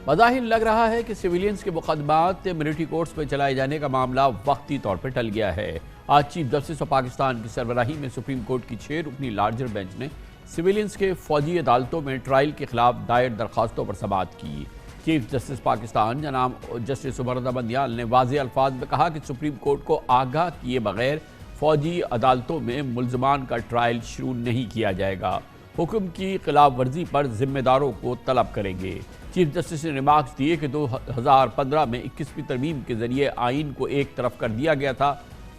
بظاہر لگ رہا ہے کہ سویلینز کے مقدمات ملٹری کورٹس میں چلائے جانے کا معاملہ وقتی طور پر ٹل گیا ہے۔ آج چیف جسٹس آف پاکستان کی سربراہی میں سپریم کورٹ کی 6 رکنی لارجر بینچ نے سویلینز کے فوجی عدالتوں میں ٹرائل کے خلاف دائر درخواستوں پر سماعت کی۔ چیف جسٹس پاکستان جناب جسٹس عمر رضا بندیال نے واضح الفاظ میں کہا کہ سپریم کورٹ کو آگاہ کیے بغیر فوجی عدالتوں میں ملزمان کا ٹرائل شروع نہیں کیا جائے گا۔ حکم کی خلاف ورزی پر ذمہ داروں کو طلب کریں گے۔ چیف جسٹس نے ریمارکس دیے کہ 2015 میں 21ویں ترمیم کے ذریعے آئین کو ایک طرف کر دیا گیا تھا،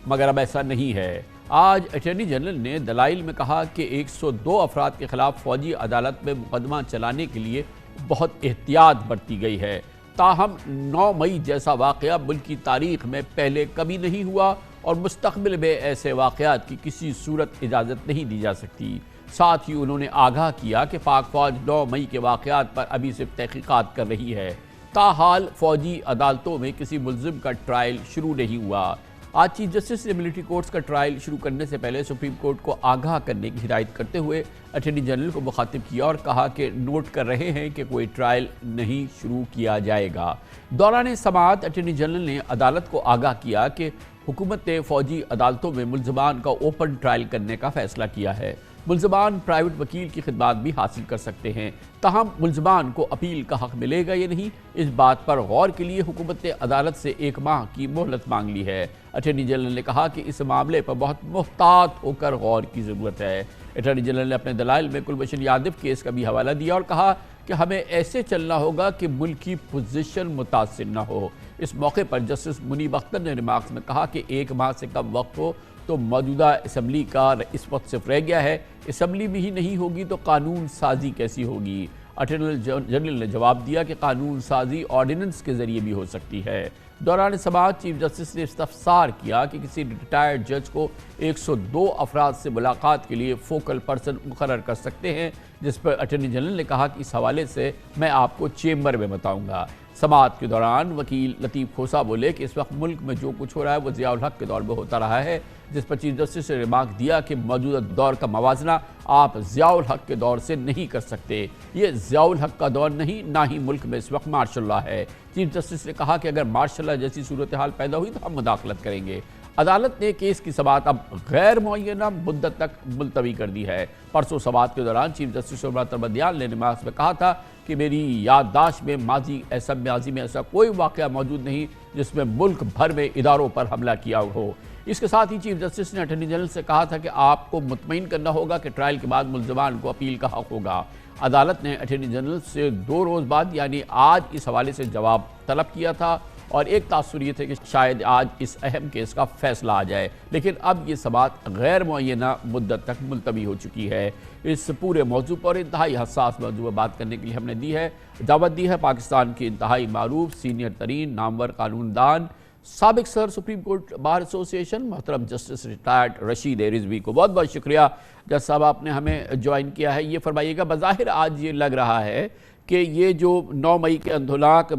مگر اب ایسا نہیں ہے۔ آج اٹارنی جنرل نے دلائل میں کہا کہ 102 افراد کے خلاف فوجی عدالت میں مقدمہ چلانے کے لیے بہت احتیاط برتی گئی ہے۔ تاہم 9 مئی جیسا واقعہ ملک کی تاریخ میں پہلے کبھی نہیں ہوا اور مستقبل میں ایسے واقعات کی کسی صورت اجازت نہیں دی جا سکتی۔ ساتھ ہی انہوں نے آگاہ کیا کہ پاک فوج 9 مئی کے واقعات پر ابھی صرف تحقیقات کر رہی ہے۔ تاحال فوجی عدالتوں میں کسی ملزم کا ٹرائل شروع نہیں ہوا۔ آج چیف جسٹس نے ملٹری کورٹس کا ٹرائل شروع کرنے سے پہلے سپریم کورٹ کو آگاہ کرنے کی ہدایت کرتے ہوئے اٹارنی جنرل کو مخاطب کیا اور کہا کہ نوٹ کر رہے ہیں کہ کوئی ٹرائل نہیں شروع کیا جائے گا۔ دوران سماعت اٹارنی جنرل نے عدالت کو آگاہ کیا کہ حکومت نے فوجی عدالتوں میں ملزمان کا اوپن ٹرائل کرنے کا فیصلہ کیا ہے۔ ملزمان پرائیویٹ وکیل کی خدمات بھی حاصل کر سکتے ہیں، تاہم ملزمان کو اپیل کا حق ملے گا یا نہیں، اس بات پر غور کے لیے حکومت نے عدالت سے 1 ماہ کی مہلت مانگ لی ہے۔ اٹارنی جنرل نے کہا کہ اس معاملے پر بہت محتاط ہو کر غور کی ضرورت ہے۔ اٹارنی جنرل نے اپنے دلائل میں کلبھوشن یادو کیس کا بھی حوالہ دیا اور کہا کہ ہمیں ایسے چلنا ہوگا کہ ملک کی پوزیشن متاثر نہ ہو۔ اس موقع پر جسٹس منیب اختر نے ریمارکس میں کہا کہ 1 ماہ سے کم وقت ہو تو موجودہ اسمبلی کا اس وقت صرف رہ گیا ہے، اسمبلی بھی ہی نہیں ہوگی تو قانون سازی کیسی ہوگی؟ اٹارنی جنرل نے جواب دیا کہ قانون سازی آرڈیننس کے ذریعے بھی ہو سکتی ہے۔ دوران سماعت چیف جسٹس نے استفسار کیا کہ کسی ریٹائرڈ جج کو 102 افراد سے ملاقات کے لیے فوکل پرسن مقرر کر سکتے ہیں، جس پر اٹارنی جنرل نے کہا کہ اس حوالے سے میں آپ کو چیمبر میں بتاؤں گا۔ سماعت کے دوران وکیل لطیف کھوسا بولے کہ اس وقت ملک میں جو کچھ ہو رہا ہے وہ ضیاء الحق کے دور میں ہوتا رہا ہے، جس پر چیف جسٹس نے ریمارک دیا کہ موجودہ دور کا موازنہ آپ ضیاء الحق کے دور سے نہیں کر سکتے۔ یہ ضیاء الحق کا دور نہیں، نہ ہی ملک میں اس وقت مارشل لا ہے۔ چیف جسٹس نے کہا کہ اگر مارشل لا جیسی صورتحال پیدا ہوئی تو ہم مداخلت کریں گے۔ عدالت نے کیس کی سماعت اب غیر معینہ مدت تک ملتوی کر دی ہے۔ پرسوں سماعت کے دوران چیف جسٹس عمر رضا بندیال نے ریمارکس میں کہا تھا کہ میری یادداشت میں ماضی میں ایسا کوئی واقعہ موجود نہیں جس میں ملک بھر میں اداروں پر حملہ کیا ہو۔ اس کے ساتھ ہی چیف جسٹس نے اٹارنی جنرل سے کہا تھا کہ آپ کو مطمئن کرنا ہوگا کہ ٹرائل کے بعد ملزمان کو اپیل کا حق ہوگا۔ عدالت نے اٹارنی جنرل سے 2 روز بعد یعنی آج اس حوالے سے جواب طلب کیا تھا اور ایک تاثر یہ تھا کہ شاید آج اس اہم کیس کا فیصلہ آ جائے، لیکن اب یہ سماعت غیر معینہ مدت تک ملتوی ہو چکی ہے۔ اس پورے موضوع پر انتہائی حساس موضوع پر بات کرنے کے لیے ہم نے دعوت دی ہے پاکستان کی انتہائی معروف سینئر ترین نامور قانون دان سابق صدر سپریم کورٹ بار ایسوسی ایشن محترم جسٹس ریٹائرڈ رشید رضوی کو۔ بہت بہت شکریہ جج صاحب، آپ نے ہمیں جوائن کیا ہے۔ یہ فرمائیے گا، بظاہر آج یہ لگ رہا ہے کہ یہ جو 9 مئی کے اندھولاک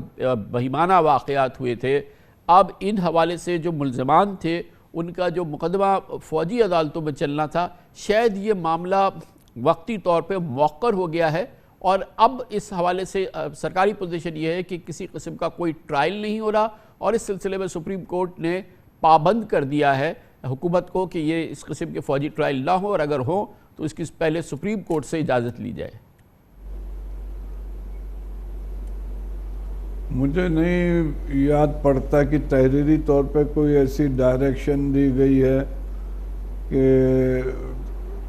بہیمانہ واقعات ہوئے تھے، اب ان حوالے سے جو ملزمان تھے ان کا جو مقدمہ فوجی عدالتوں میں چلنا تھا، شاید یہ معاملہ وقتی طور پہ موخر ہو گیا ہے اور اب اس حوالے سے سرکاری پوزیشن یہ ہے کہ کسی قسم کا کوئی ٹرائل نہیں ہو رہا اور اس سلسلے میں سپریم کورٹ نے پابند کر دیا ہے حکومت کو کہ یہ اس قسم کے فوجی ٹرائل نہ ہو اور اگر ہوں تو اس کی پہلے سپریم کورٹ سے اجازت لی جائے۔ مجھے نہیں یاد پڑتا کہ تحریری طور پہ کوئی ایسی ڈائریکشن دی گئی ہے کہ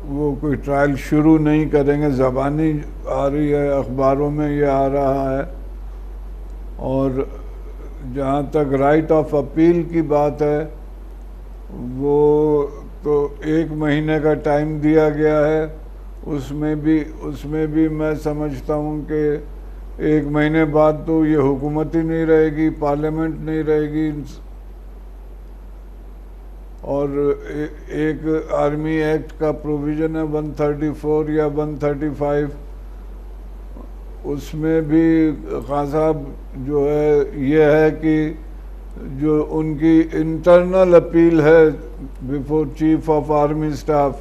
وہ کوئی ٹرائل شروع نہیں کریں گے۔ زبانی آ رہی ہے، اخباروں میں یہ آ رہا ہے، اور جہاں تک رائٹ آف اپیل کی بات ہے وہ تو 1 مہینے کا ٹائم دیا گیا ہے۔ اس میں بھی میں سمجھتا ہوں کہ 1 مہینے بعد تو یہ حکومت ہی نہیں رہے گی، پارلیمنٹ نہیں رہے گی، اور ایک آرمی ایکٹ کا پروویژن ہے 134 یا 135، اس میں بھی خان صاحب جو ہے یہ ہے کہ جو ان کی انٹرنل اپیل ہے before chief of army staff,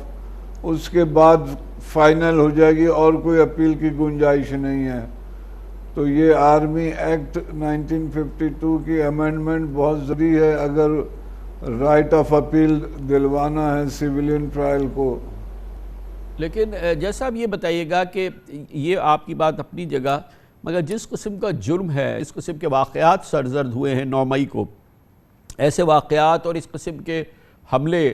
اس کے بعد فائنل ہو جائے گی اور کوئی اپیل کی گنجائش نہیں ہے۔ تو یہ آرمی ایکٹ 1952 کی امینڈمنٹ بہت ضروری ہے اگر رائٹ آف اپیل دلوانا ہے سویلین ٹرائل کو۔ لیکن جیسا آپ یہ بتائیے گا کہ یہ آپ کی بات اپنی جگہ، مگر جس قسم کا جرم ہے، اس قسم کے واقعات سرزد ہوئے ہیں 9 مئی کو، ایسے واقعات اور اس قسم کے حملے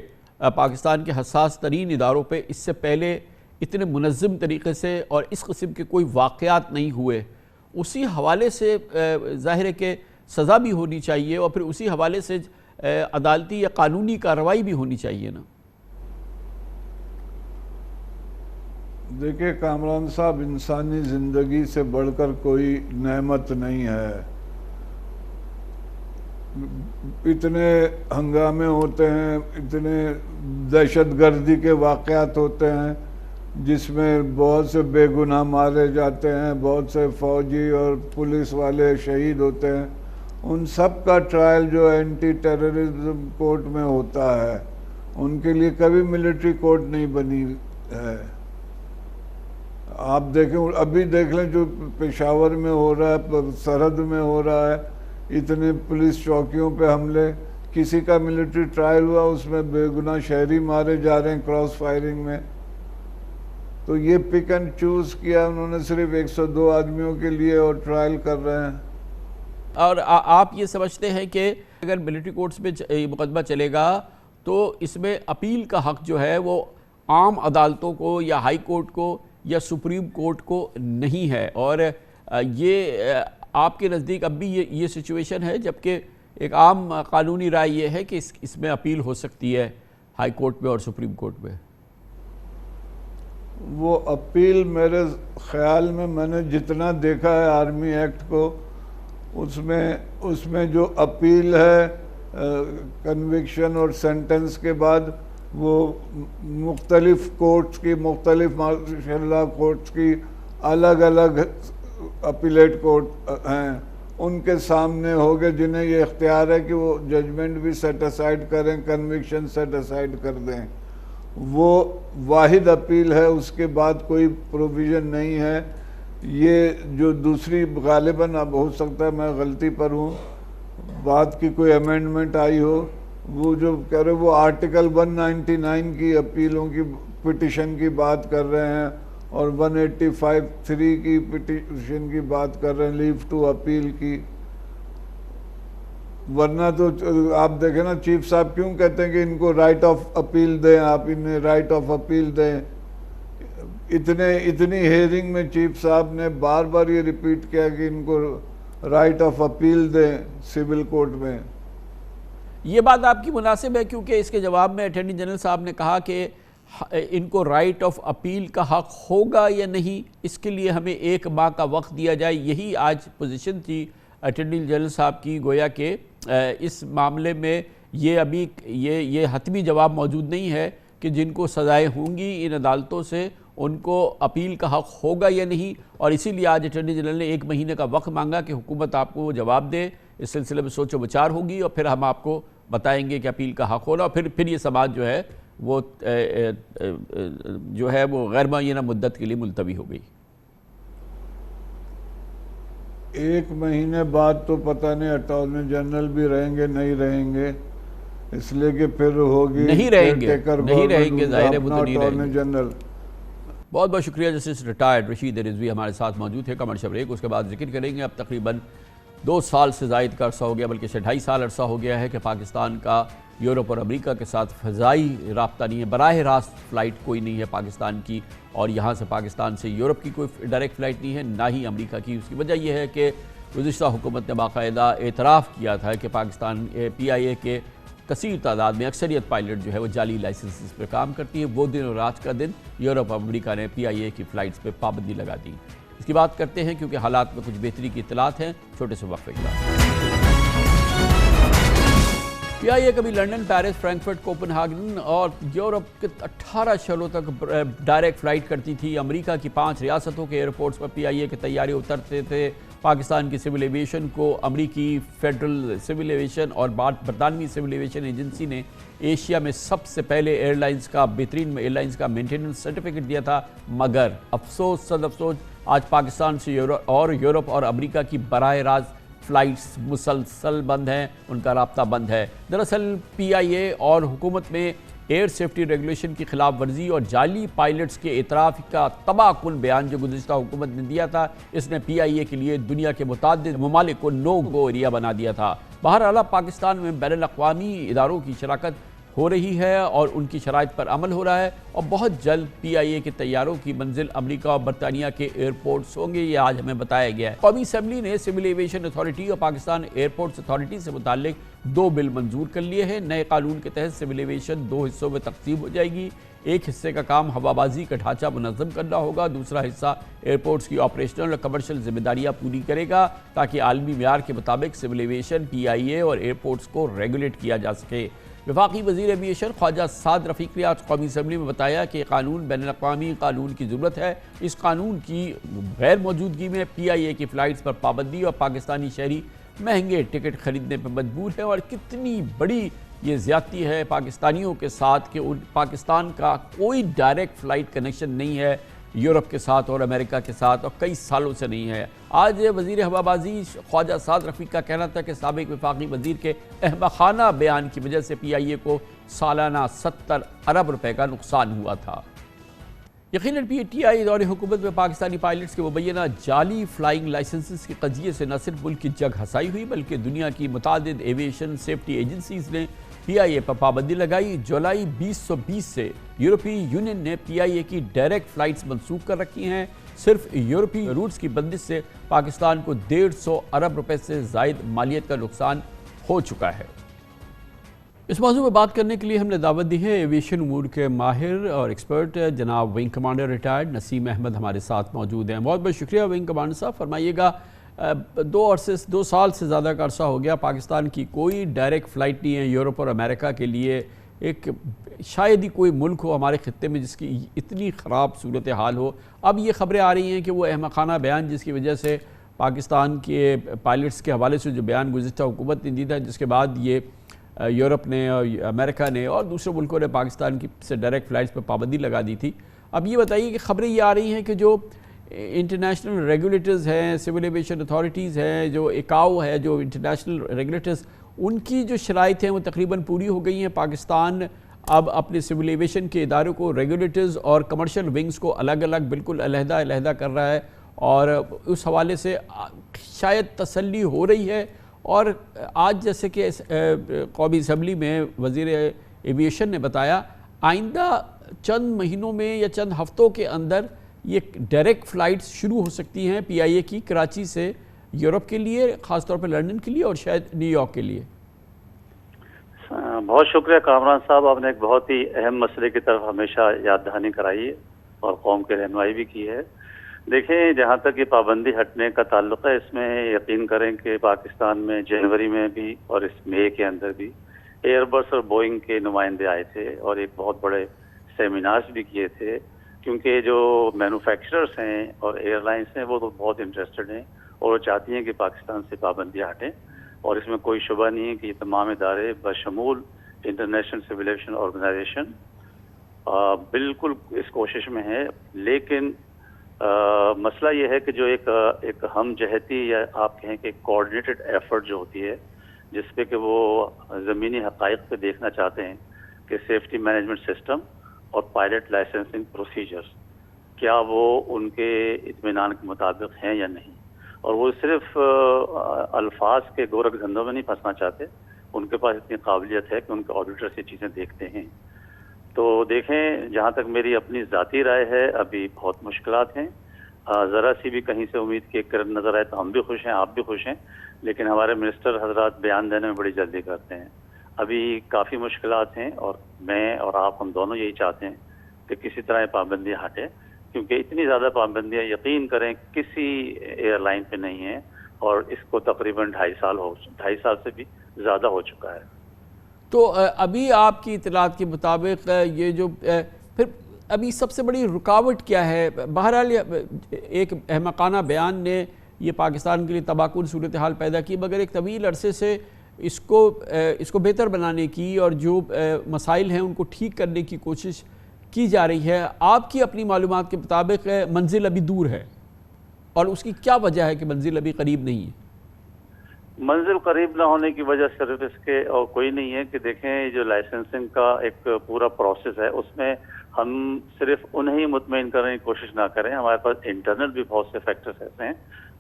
پاکستان کے حساس ترین اداروں پہ اس سے پہلے اتنے منظم طریقے سے اور اس قسم کے کوئی واقعات نہیں ہوئے، اسی حوالے سے ظاہر ہے کہ سزا بھی ہونی چاہیے اور پھر اسی حوالے سے عدالتی یا قانونی کارروائی بھی ہونی چاہیے نا۔ دیکھیں کامران صاحب، انسانی زندگی سے بڑھ کر کوئی نعمت نہیں ہے۔ اتنے ہنگامے ہوتے ہیں، اتنے دہشت گردی کے واقعات ہوتے ہیں جس میں بہت سے بے گناہ مارے جاتے ہیں، بہت سے فوجی اور پولیس والے شہید ہوتے ہیں، ان سب کا ٹرائل جو اینٹی ٹیررزم کورٹ میں ہوتا ہے، ان کے لیے کبھی ملٹری کورٹ نہیں بنی ہے۔ آپ دیکھیں، ابھی دیکھ لیں جو پشاور میں ہو رہا ہے، سرحد میں ہو رہا ہے، اتنے پولیس چوکیوں پہ حملے، کسی کا ملٹری ٹرائل ہوا اس میں بے گناہ شہری مارے جا رہے ہیں کراس فائرنگ میں۔ تو یہ پک اینڈ چوز کیا انہوں نے صرف 102 آدمیوں کے لیے اور ٹرائل کر رہے ہیں۔ اور آپ یہ سمجھتے ہیں کہ اگر ملٹری کورٹس میں مقدمہ چلے گا تو اس میں اپیل کا حق جو ہے وہ عام عدالتوں کو یا ہائی کورٹ کو یا سپریم کورٹ کو نہیں ہے، اور یہ آپ کے نزدیک اب بھی یہ سچویشن ہے، جبکہ ایک عام قانونی رائے یہ ہے کہ اس میں اپیل ہو سکتی ہے ہائی کورٹ میں اور سپریم کورٹ میں؟ وہ اپیل میرے خیال میں نے جتنا دیکھا ہے آرمی ایکٹ کو، اس میں جو اپیل ہے کنوکشن اور سینٹنس کے بعد، وہ مختلف کورٹس کی، مختلف مارشل لا کورٹس کی الگ الگ اپیلیٹ کورٹ ہیں، ان کے سامنے ہوگے جنہیں یہ اختیار ہے کہ وہ ججمنٹ بھی سیٹ اسائیڈ کریں، کنوکشن سیٹ اسائیڈ کر دیں۔ وہ واحد اپیل ہے، اس کے بعد کوئی پروویژن نہیں ہے۔ یہ جو دوسری غالباً اب ہو سکتا ہے میں غلطی پر ہوں، بعد کی کوئی امینڈمنٹ آئی ہو، وہ جو کہہ رہے وہ آرٹیکل 199 کی اپیلوں کی پٹیشن کی بات کر رہے ہیں اور 185(3) کی پٹیشن کی بات کر رہے ہیں، لیو ٹو اپیل کی۔ ورنہ تو آپ دیکھیں نا، چیف صاحب کیوں کہتے ہیں کہ ان کو رائٹ آف اپیل دیں، آپ انہیں رائٹ آف اپیل دیں۔ اتنی ہیئرنگ میں چیف صاحب نے بار بار یہ ریپیٹ کیا کہ ان کو رائٹ آف اپیل دیں سول کورٹ میں۔ یہ بات آپ کی مناسب ہے، کیونکہ اس کے جواب میں اٹارنی جنرل صاحب نے کہا کہ ان کو رائٹ آف اپیل کا حق ہوگا یا نہیں، اس کے لیے ہمیں 1 ماہ کا وقت دیا جائے۔ یہی آج پوزیشن تھی اٹارنی جنرل صاحب کی، گویا کہ اس معاملے میں یہ ابھی یہ حتمی جواب موجود نہیں ہے کہ جن کو سزائیں ہوں گی ان عدالتوں سے ان کو اپیل کا حق ہوگا یا نہیں، اور اسی لیے آج اٹارنی جنرل نے 1 مہینے کا وقت مانگا کہ حکومت آپ کو جواب دے۔ اس سلسلے میں سوچ و بچار ہوگی اور پھر ہم آپ کو بتائیں گے کہ اپیل کا حق ہونا، اور پھر یہ سماعت جو ہے وہ غیر معینہ مدت کے لیے ملتوی ہو گئی۔ 1 مہینے بعد تو پتہ نہیں اٹارنی جنرل بھی رہیں گے نہیں رہیں گے، اس لیے کہ پھر ہوگی نہیں رہیں گے ظاہر ہے وہ تو نہیں رہیں گے۔ جنرل بہت بہت شکریہ جسٹس ریٹائرڈ رشید رضوی ہمارے ساتھ موجود تھے۔ کمرشل بریک، اس کے بعد ذکر کریں گے اب تقریباً 2 سال سے زائد کا عرصہ ہو گیا، بلکہ 2.5 سال عرصہ ہو گیا ہے کہ پاکستان کا یورپ اور امریکہ کے ساتھ فضائی رابطہ نہیں ہے، براہ راست فلائٹ کوئی نہیں ہے پاکستان کی، اور یہاں سے پاکستان سے یورپ کی کوئی ڈائریکٹ فلائٹ نہیں ہے، نہ ہی امریکہ کی۔ اس کی وجہ یہ ہے کہ گزشتہ حکومت نے باقاعدہ اعتراف کیا تھا کہ پاکستان PIA کے کثیر تعداد میں اکثریت پائلٹ جو ہے وہ جعلی لائسنسز پہ کام کرتی ہے۔ وہ دن اور آج کا دن یورپ اور امریکہ نے PIA کی فلائٹس پہ پابندی لگا دی۔ اس کی بات کرتے ہیں کیونکہ حالات میں کچھ بہتری کی اطلاعات ہیں، چھوٹے سے وقفے کے بعد۔ PIA کبھی لنڈن، پیرس، فرینکفرٹ، کوپن ہاگن اور یورپ کے 18 شہروں تک ڈائریکٹ فلائٹ کرتی تھی۔ امریکہ کی 5 ریاستوں کے ایئرپورٹس پر PIA کے طیارے اترتے تھے۔ پاکستان کی سول ایویشن کو امریکی فیڈرل سول ایویشن اور برطانوی سول ایویشن ایجنسی نے ایشیا میں سب سے پہلے بہترین ایئر لائنز کا مینٹیننس سرٹیفکیٹ دیا تھا، مگر افسوس صد افسوس آج پاکستان سے یورپ اور امریکہ کی براہ راست فلائٹس مسلسل بند ہیں، ان کا رابطہ بند ہے۔ دراصل پی آئی اے اور حکومت میں ایئر سیفٹی ریگولیشن کی خلاف ورزی اور جعلی پائلٹس کے اعتراف کا تباہ کن بیان جو گزشتہ حکومت نے دیا تھا، اس نے پی آئی اے کے لیے دنیا کے متعدد ممالک کو نو گو ایریا بنا دیا تھا۔ بہرحال پاکستان میں بین الاقوامی اداروں کی شراکت ہو رہی ہے اور ان کی شرائط پر عمل ہو رہا ہے، اور بہت جلد پی آئی اے کے طیاروں کی منزل امریکہ اور برطانیہ کے ایئرپورٹس ہوں گے، یہ آج ہمیں بتایا گیا ہے۔ قومی اسمبلی نے سول ایویشن اتھارٹی اور پاکستان ایئرپورٹس اتھارٹی سے متعلق 2 بل منظور کر لیے ہیں۔ نئے قانون کے تحت سول ایویشن 2 حصوں میں تقسیم ہو جائے گی۔ ایک حصے کا کام ہوابازی کا ڈھانچہ منظم کرنا ہوگا، دوسرا حصہ ایئرپورٹس کی آپریشنل اور کمرشل ذمہ داریاں پوری کرے گا تاکہ عالمی معیار کے مطابق سول ایویشن، پی آئی اے اور ایئرپورٹس کو ریگولیٹ کیا جا سکے۔ وفاقی وزیر ایویشن خواجہ سعد رفیق نے آج قومی اسمبلی میں بتایا کہ قانون بین الاقوامی قانون کی ضرورت ہے۔ اس قانون کی غیر موجودگی میں پی آئی اے کی فلائٹس پر پابندی اور پاکستانی شہری مہنگے ٹکٹ خریدنے پر مجبور ہیں، اور کتنی بڑی یہ زیادتی ہے پاکستانیوں کے ساتھ کہ پاکستان کا کوئی ڈائریکٹ فلائٹ کنیکشن نہیں ہے یورپ کے ساتھ اور امریکہ کے ساتھ، اور کئی سالوں سے نہیں ہے۔ آج وزیر ہوابازی خواجہ سعد رفیق کا کہنا تھا کہ سابق وفاقی وزیر کے احمقانہ بیان کی وجہ سے پی آئی اے کو سالانہ 70 ارب روپے کا نقصان ہوا تھا۔ یقیناً پی ٹی آئی دور حکومت میں پاکستانی پائلٹس کے مبینہ جعلی فلائنگ لائسنسز کے قضیے سے نہ صرف ملک کی جگ ہنسائی ہوئی بلکہ دنیا کی متعدد ایویشن سیفٹی ایجنسیز نے پی آئی اے پر پابندی لگائی۔ جولائی 2020 سے یورپی یونین نے پی آئی اے کی ڈائریکٹ فلائٹس منسوخ کر رکھی ہیں۔ صرف یورپی روٹس کی بندش سے پاکستان کو 150 ارب روپے سے زائد مالیت کا نقصان ہو چکا ہے۔ اس موضوع میں بات کرنے کے لیے ہم نے دعوت دی ہے ایویشن امور کے ماہر اور ایکسپرٹ جناب ونگ کمانڈر ریٹائرڈ نسیم احمد ہمارے ساتھ موجود ہیں۔ بہت بہت شکریہ ونگ کمانڈر صاحب۔ فرمائیے گا 2 سال سے زیادہ کا عرصہ ہو گیا پاکستان کی کوئی ڈائریکٹ فلائٹ نہیں ہے یورپ اور امریکہ کے لیے، ایک شاید ہی کوئی ملک ہو ہمارے خطے میں جس کی اتنی خراب صورتحال ہو۔ اب یہ خبریں آ رہی ہیں کہ وہ احمقانہ بیان جس کی وجہ سے پاکستان کے پائلٹس کے حوالے سے جو بیان گزشتہ حکومت نے دی تھا، جس کے بعد یہ یورپ نے اور امریکہ نے اور دوسرے ملکوں نے پاکستان کی سے ڈائریکٹ فلائٹس پہ پابندی لگا دی تھی۔ اب یہ بتائیے کہ خبریں یہ آ رہی ہیں کہ جو انٹرنیشنل ریگولیٹرز ہیں، سول ایویشن اتھارٹیز ہیں، جو ایکاؤ ہے، جو انٹرنیشنل ریگولیٹرز، ان کی جو شرائط ہیں وہ تقریباً پوری ہو گئی ہیں۔ پاکستان اب اپنے سول ایویشن کے اداروں کو ریگولیٹرز اور کمرشل ونگز کو الگ الگ بالکل علیحدہ کر رہا ہے، اور اس حوالے سے شاید تسلی ہو رہی ہے۔ اور آج جیسے کہ قومی اسمبلی میں وزیر ایویشن نے بتایا آئندہ چند مہینوں میں یا چند ہفتوں کے اندر یہ ڈائریکٹ فلائٹس شروع ہو سکتی ہیں پی آئی اے کی کراچی سے یورپ کے لیے، خاص طور پر لندن کے لیے اور شاید نیو یارک کے لیے۔ بہت شکریہ کامران صاحب، آپ نے ایک بہت ہی اہم مسئلے کی طرف ہمیشہ یاد دہانی کرائی ہے اور قوم کی رہنمائی بھی کی ہے۔ دیکھیں، جہاں تک یہ پابندی ہٹنے کا تعلق ہے، اس میں یقین کریں کہ پاکستان میں جنوری میں بھی اور اس مئی کے اندر بھی ایئر بس اور بوئنگ کے نمائندے آئے تھے اور ایک بہت بڑے سیمینارز بھی کیے تھے، کیونکہ جو مینوفیکچررز ہیں اور ایئر لائنس ہیں وہ تو بہت انٹرسٹڈ ہیں اور وہ چاہتی ہیں کہ پاکستان سے پابندیاں ہٹیں، اور اس میں کوئی شبہ نہیں ہے کہ یہ تمام ادارے بشمول انٹرنیشنل سول ایویشن آرگنائزیشن بالکل اس کوشش میں ہے۔ لیکن مسئلہ یہ ہے کہ جو ایک ہم جہتی یا آپ کہیں کہ کوآرڈینیٹڈ ایفرٹ جو ہوتی ہے، جس پہ کہ وہ زمینی حقائق پہ دیکھنا چاہتے ہیں کہ سیفٹی مینجمنٹ سسٹم اور پائلٹ لائسنسنگ پروسیجرز کیا وہ ان کے اطمینان کے مطابق ہیں یا نہیں، اور وہ صرف الفاظ کے گورکھ دھندوں میں نہیں پھنسنا چاہتے، ان کے پاس اتنی قابلیت ہے کہ ان کے آڈیٹر سے چیزیں دیکھتے ہیں۔ تو دیکھیں، جہاں تک میری اپنی ذاتی رائے ہے، ابھی بہت مشکلات ہیں، ذرا سی بھی کہیں سے امید کی ایک کرن نظر آئے تو ہم بھی خوش ہیں، آپ بھی خوش ہیں، لیکن ہمارے منسٹر حضرات بیان دینے میں بڑی جلدی کرتے ہیں۔ ابھی کافی مشکلات ہیں اور میں اور آپ ہم دونوں یہی چاہتے ہیں کہ کسی طرح یہ پابندیاں ہٹیں، کیونکہ اتنی زیادہ پابندیاں یقین کریں کسی ایئر لائن پہ نہیں ہیں، اور اس کو تقریباً 2.5 سال سے بھی زیادہ ہو چکا ہے۔ تو ابھی آپ کی اطلاعات کے مطابق یہ جو پھر ابھی سب سے بڑی رکاوٹ کیا ہے؟ بہرحال ایک احمقانہ بیان نے یہ پاکستان کے لیے تباہ کن صورتحال پیدا کی، مگر ایک طویل عرصے سے اس کو بہتر بنانے کی اور جو مسائل ہیں ان کو ٹھیک کرنے کی کوشش کی جا رہی ہے۔ آپ کی اپنی معلومات کے مطابق منزل ابھی دور ہے؟ اور اس کی کیا وجہ ہے کہ منزل ابھی قریب نہیں ہے؟ منزل قریب نہ ہونے کی وجہ صرف اس کے اور کوئی نہیں ہے کہ دیکھیں جو لائسنسنگ کا ایک پورا پروسیس ہے اس میں ہم صرف انہیں مطمئن کرنے کی کوشش نہ کریں. ہمارے پاس انٹرنل بھی بہت سے فیکٹرز ایسے ہیں.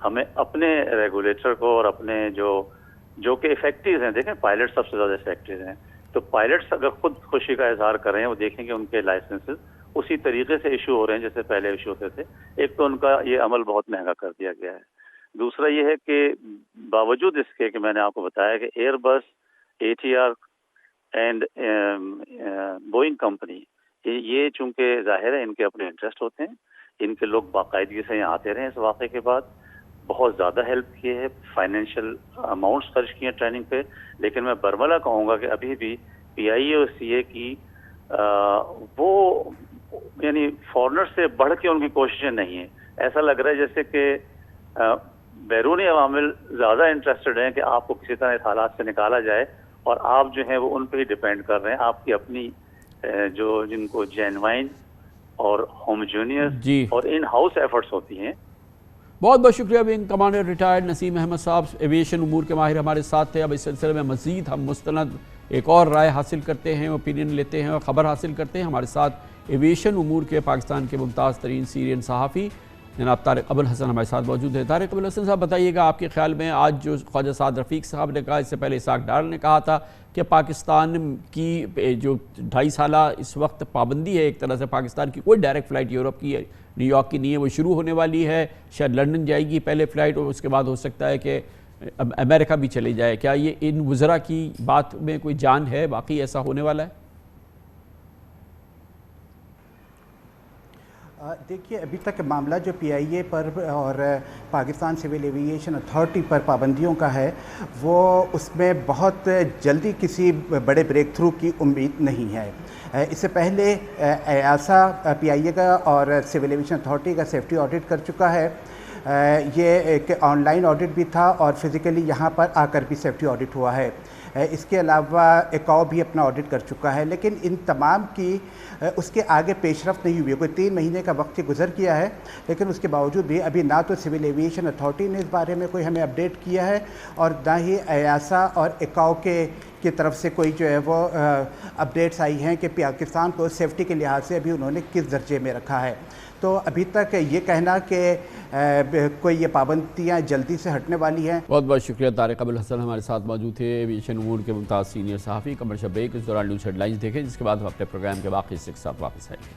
ہمیں اپنے ریگولیٹر کو اور اپنے جو کہ افیکٹوز ہیں، دیکھیں پائلٹ سب سے زیادہ افیکٹوز ہیں، تو پائلٹس اگر خود خوشی کا اظہار کریں وہ دیکھیں کہ ان کے لائسنسز اسی طریقے سے ایشو ہو رہے ہیں جیسے پہلے ایشو ہوتے تھے. ایک تو ان کا یہ عمل بہت مہنگا کر دیا گیا ہے. دوسرا یہ ہے کہ باوجود اس کے کہ میں نے آپ کو بتایا کہ ایئر بس، ATR اینڈ بوئنگ کمپنی یہ چونکہ ظاہر ہے ان کے اپنے انٹرسٹ ہوتے ہیں، ان کے لوگ باقاعدگی سے یہاں آتے رہے اس واقعے کے بعد، بہت زیادہ ہیلپ کی ہے، فائنینشیل اماؤنٹس خرچ کیے ہیں ٹریننگ پہ. لیکن میں برملا کہوں گا کہ ابھی بھی PIA اور CA کی وہ یعنی فارنر سے بڑھ کے ان کی کوششیں نہیں ہیں. ایسا لگ رہا ہے جیسے کہ بیرونی عوامل زیادہ انٹرسٹڈ ہیں کہ آپ کو کسی طرح اس حالات سے نکالا جائے، اور آپ جو ہیں وہ ان پہ ہی ڈیپینڈ کر رہے ہیں. آپ کی اپنی جن کو جینوائن اور ہوموجینیس اور ان ہاؤس ایفرٹس ہوتی ہیں. بہت بہت شکریہ ونگ کمانڈر ریٹائرڈ نسیم احمد صاحب، ایویشن امور کے ماہر ہمارے ساتھ تھے. اب اس سلسلے میں مزید ہم مستند ایک اور رائے حاصل کرتے ہیں، اوپینین لیتے ہیں اور خبر حاصل کرتے ہیں. ہمارے ساتھ ایویشن امور کے پاکستان کے ممتاز ترین سیرین صحافی جناب طارق ابو الحسن ہمارے ساتھ موجود ہیں. طارق ابو الحسن صاحب، بتائیے گا آپ کے خیال میں آج جو خواجہ سعد رفیق صاحب نے کہا، اس سے پہلے اسحاق ڈار نے کہا تھا کہ پاکستان کی جو 2.5 سالہ اس وقت پابندی ہے، ایک طرح سے پاکستان کی کوئی ڈائریکٹ فلائٹ یورپ کی ہے، نیو یارک کی نہیں ہے، وہ شروع ہونے والی ہے. شاید لنڈن جائے گی پہلے فلائٹ، اور اس کے بعد ہو سکتا ہے کہ امریکہ بھی چلے جائے. کیا یہ ان وزراء کی بات میں کوئی جان ہے؟ واقعی ایسا ہونے والا ہے؟ دیکھیے، ابھی تک معاملہ جو PIA پر اور پاکستان سول ایوییشن اتھارٹی پر پابندیوں کا ہے، وہ اس میں بہت جلدی کسی بڑے بریک تھرو کی امید نہیں ہے. اس سے پہلے EASA PIA کا اور سول ایوییشن اتھارٹی کا سیفٹی آڈٹ کر چکا ہے. یہ ایک آن لائن آڈٹ بھی تھا اور فزیکلی یہاں پر آ کر بھی سیفٹی آڈٹ ہوا ہے. اس کے علاوہ ایکاؤ بھی اپنا آڈٹ کر چکا ہے. لیکن ان تمام کی اس کے آگے پیش رفت نہیں ہوئی. کوئی 3 مہینے کا وقت گزر کیا ہے، لیکن اس کے باوجود بھی ابھی نہ تو سول ایوییشن اتھارٹی نے اس بارے میں کوئی ہمیں اپڈیٹ کیا ہے، اور نہ ہی EASA اور ایکاؤ کی طرف سے کوئی جو ہے وہ اپڈیٹس آئی ہیں کہ پاکستان کو سیفٹی کے لحاظ سے ابھی انہوں نے کس درجے میں رکھا ہے. تو ابھی تک یہ کہنا کہ کوئی یہ پابندیاں جلدی سے ہٹنے والی ہیں. بہت بہت شکریہ. طارق ابو الحسن ہمارے ساتھ موجود تھے، ایویشن امور کے ممتاز سینئر صحافی. کمرشل بریک، اس دوران نیوز ہیڈ لائنز دیکھیں، جس کے بعد ہم اپنے پروگرام کے باقی حصے کے ساتھ واپس آئیں گے.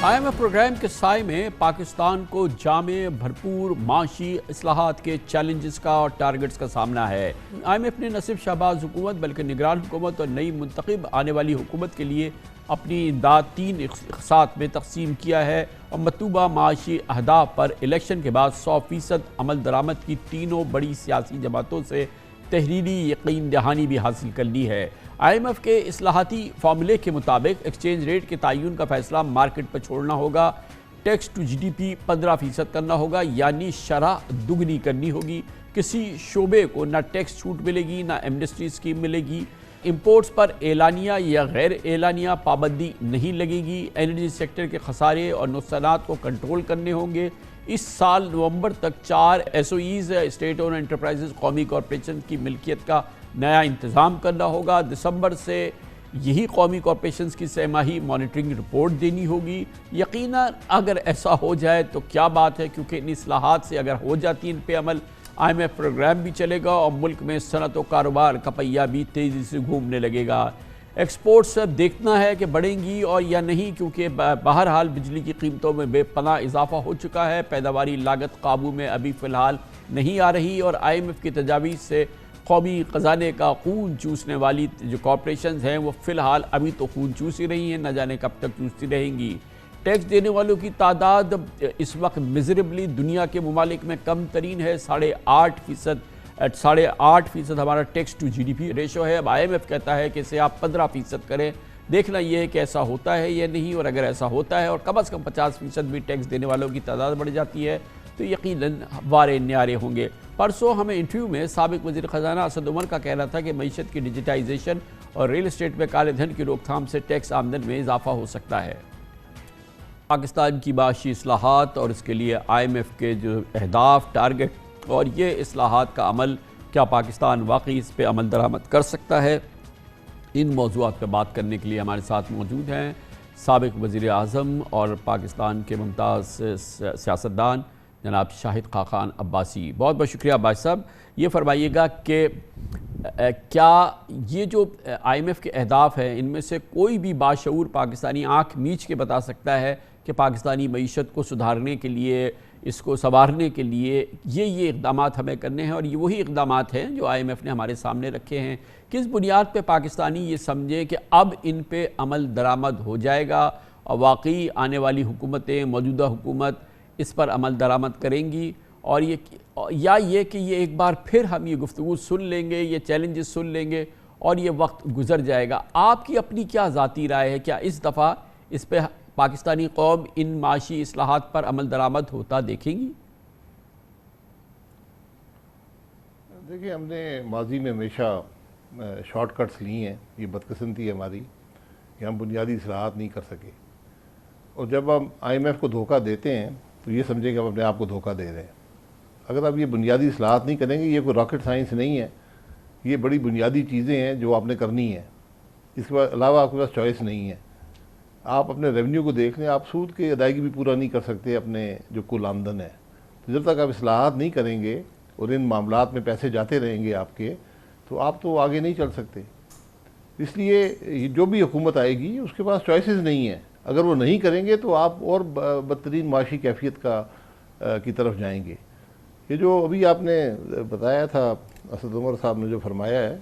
IMF پروگرام کے سائے میں پاکستان کو جامع بھرپور معاشی اصلاحات کے چیلنجز کا اور ٹارگٹس کا سامنا ہے. IMF نے نہ صرف شہباز حکومت بلکہ نگران حکومت اور نئی منتخب آنے والی حکومت کے لیے اپنی امداد 3 اقساط میں تقسیم کیا ہے، اور مطلوبہ معاشی اہداف پر الیکشن کے بعد 100% عمل درآمد کی تینوں بڑی سیاسی جماعتوں سے تحریری یقین دہانی بھی حاصل کر لی ہے. IMF کے اصلاحاتی فارمولے کے مطابق ایکسچینج ریٹ کے تعین کا فیصلہ مارکیٹ پر چھوڑنا ہوگا، ٹیکس ٹو GDP 15% کرنا ہوگا، یعنی شرح دگنی کرنی ہوگی. کسی شعبے کو نہ ٹیکس چھوٹ ملے گی نہ ایمنسٹی اسکیم ملے گی. امپورٹس پر اعلانیہ یا غیر اعلانیہ پابندی نہیں لگے گی. انرجی سیکٹر کے خسارے اور نقصانات کو کنٹرول کرنے ہوں گے. اس سال نومبر تک 4 SOEs اسٹیٹ اون انٹرپرائزز قومی کارپوریشن کی ملکیت کا نیا انتظام کرنا ہوگا. دسمبر سے یہی قومی کارپوریشنز کی 6 ماہی مانیٹرنگ رپورٹ دینی ہوگی. یقیناً اگر ایسا ہو جائے تو کیا بات ہے، کیونکہ ان اصلاحات سے اگر ہو جاتی ان پہ عمل، IMF پروگرام بھی چلے گا اور ملک میں صنعت و کاروبار کا پہیہ بھی تیزی سے گھومنے لگے گا. ایکسپورٹس اب دیکھنا ہے کہ بڑھیں گی اور یا نہیں، کیونکہ بہرحال بجلی کی قیمتوں میں بے پناہ اضافہ ہو چکا ہے. پیداواری لاگت قابو میں ابھی فی الحال نہیں آ رہی، اور IMF کی تجاویز سے قومی خزانے کا خون چوسنے والی جو کارپوریشنز ہیں وہ فی الحال ابھی تو خون چوس ہی رہی ہیں، نہ جانے کب تک چوستی رہیں گی. ٹیکس دینے والوں کی تعداد اس وقت میزریبلی دنیا کے ممالک میں کم ترین ہے. 8.5% ہمارا ٹیکس ٹو GDP ریشو ہے. اب IMF کہتا ہے کہ اسے آپ 15% کریں. دیکھنا یہ ہے کہ ایسا ہوتا ہے یا نہیں، اور اگر ایسا ہوتا ہے اور کم از کم 50% بھی ٹیکس دینے والوں کی تعداد بڑھ جاتی ہے تو یقیناً وارے نیارے ہوں گے. پرسوں ہمیں انٹرویو میں سابق وزیر خزانہ اسد عمر کا کہنا تھا کہ معیشت کی ڈیجیٹائزیشن اور ریل اسٹیٹ میں کالے دھن کی روک تھام سے ٹیکس آمدن میں اضافہ ہو سکتا ہے. پاکستان کی معاشی اصلاحات اور اس کے لیے IMF کے جو اہداف، ٹارگٹ اور یہ اصلاحات کا عمل، کیا پاکستان واقعی اس پہ عمل درآمد کر سکتا ہے؟ ان موضوعات پہ بات کرنے کے لیے ہمارے ساتھ موجود ہیں سابق وزیر اعظم اور پاکستان کے ممتاز سیاستدان جناب شاہد خاقان عباسی۔ بہت بہت شکریہ عباسی صاحب۔ یہ فرمائیے گا کہ کیا یہ جو IMF کے اہداف ہیں ان میں سے کوئی بھی باشعور پاکستانی آنکھ میچ کے بتا سکتا ہے کہ پاکستانی معیشت کو سدھارنے کے لیے، اس کو سنوارنے کے لیے یہ اقدامات ہمیں کرنے ہیں، اور یہ وہی اقدامات ہیں جو IMF نے ہمارے سامنے رکھے ہیں؟ کس بنیاد پہ پاکستانی یہ سمجھے کہ اب ان پہ عمل درآمد ہو جائے گا اور واقعی آنے والی حکومتیں، موجودہ حکومت اس پر عمل درآمد کریں گی، اور یہ کہ یہ ایک بار پھر ہم یہ گفتگو سن لیں گے، یہ چیلنجز سن لیں گے اور یہ وقت گزر جائے گا؟ آپ کی اپنی کیا ذاتی رائے ہے؟ کیا اس دفعہ اس پہ پاکستانی قوم ان معاشی اصلاحات پر عمل درآمد ہوتا دیکھیں گی؟ دیکھیں، ہم نے ماضی میں ہمیشہ شارٹ کٹس لی ہیں، یہ بدقسمتی ہے ہماری کہ ہم بنیادی اصلاحات نہیں کر سکے، اور جب ہم IMF کو دھوکہ دیتے ہیں تو یہ سمجھیں کہ ہم اپنے آپ کو دھوکہ دے رہے ہیں۔ اگر آپ یہ بنیادی اصلاحات نہیں کریں گے، یہ کوئی راکٹ سائنس نہیں ہے، یہ بڑی بنیادی چیزیں ہیں جو آپ نے کرنی ہیں، اس کے علاوہ آپ کے پاس چوائس نہیں ہے۔ آپ اپنے ریونیو کو دیکھ لیں، آپ سود کی ادائیگی بھی پورا نہیں کر سکتے اپنے جو کل آمدن ہے، تو جب تک آپ اصلاحات نہیں کریں گے اور ان معاملات میں پیسے جاتے رہیں گے آپ کے، تو آپ تو آگے نہیں چل سکتے۔ اس لیے جو بھی حکومت آئے گی اس کے پاس چوائسز نہیں ہیں، اگر وہ نہیں کریں گے تو آپ اور بدترین معاشی کیفیت کی طرف جائیں گے۔ یہ جو ابھی آپ نے بتایا تھا، اسد عمر صاحب نے جو فرمایا ہے،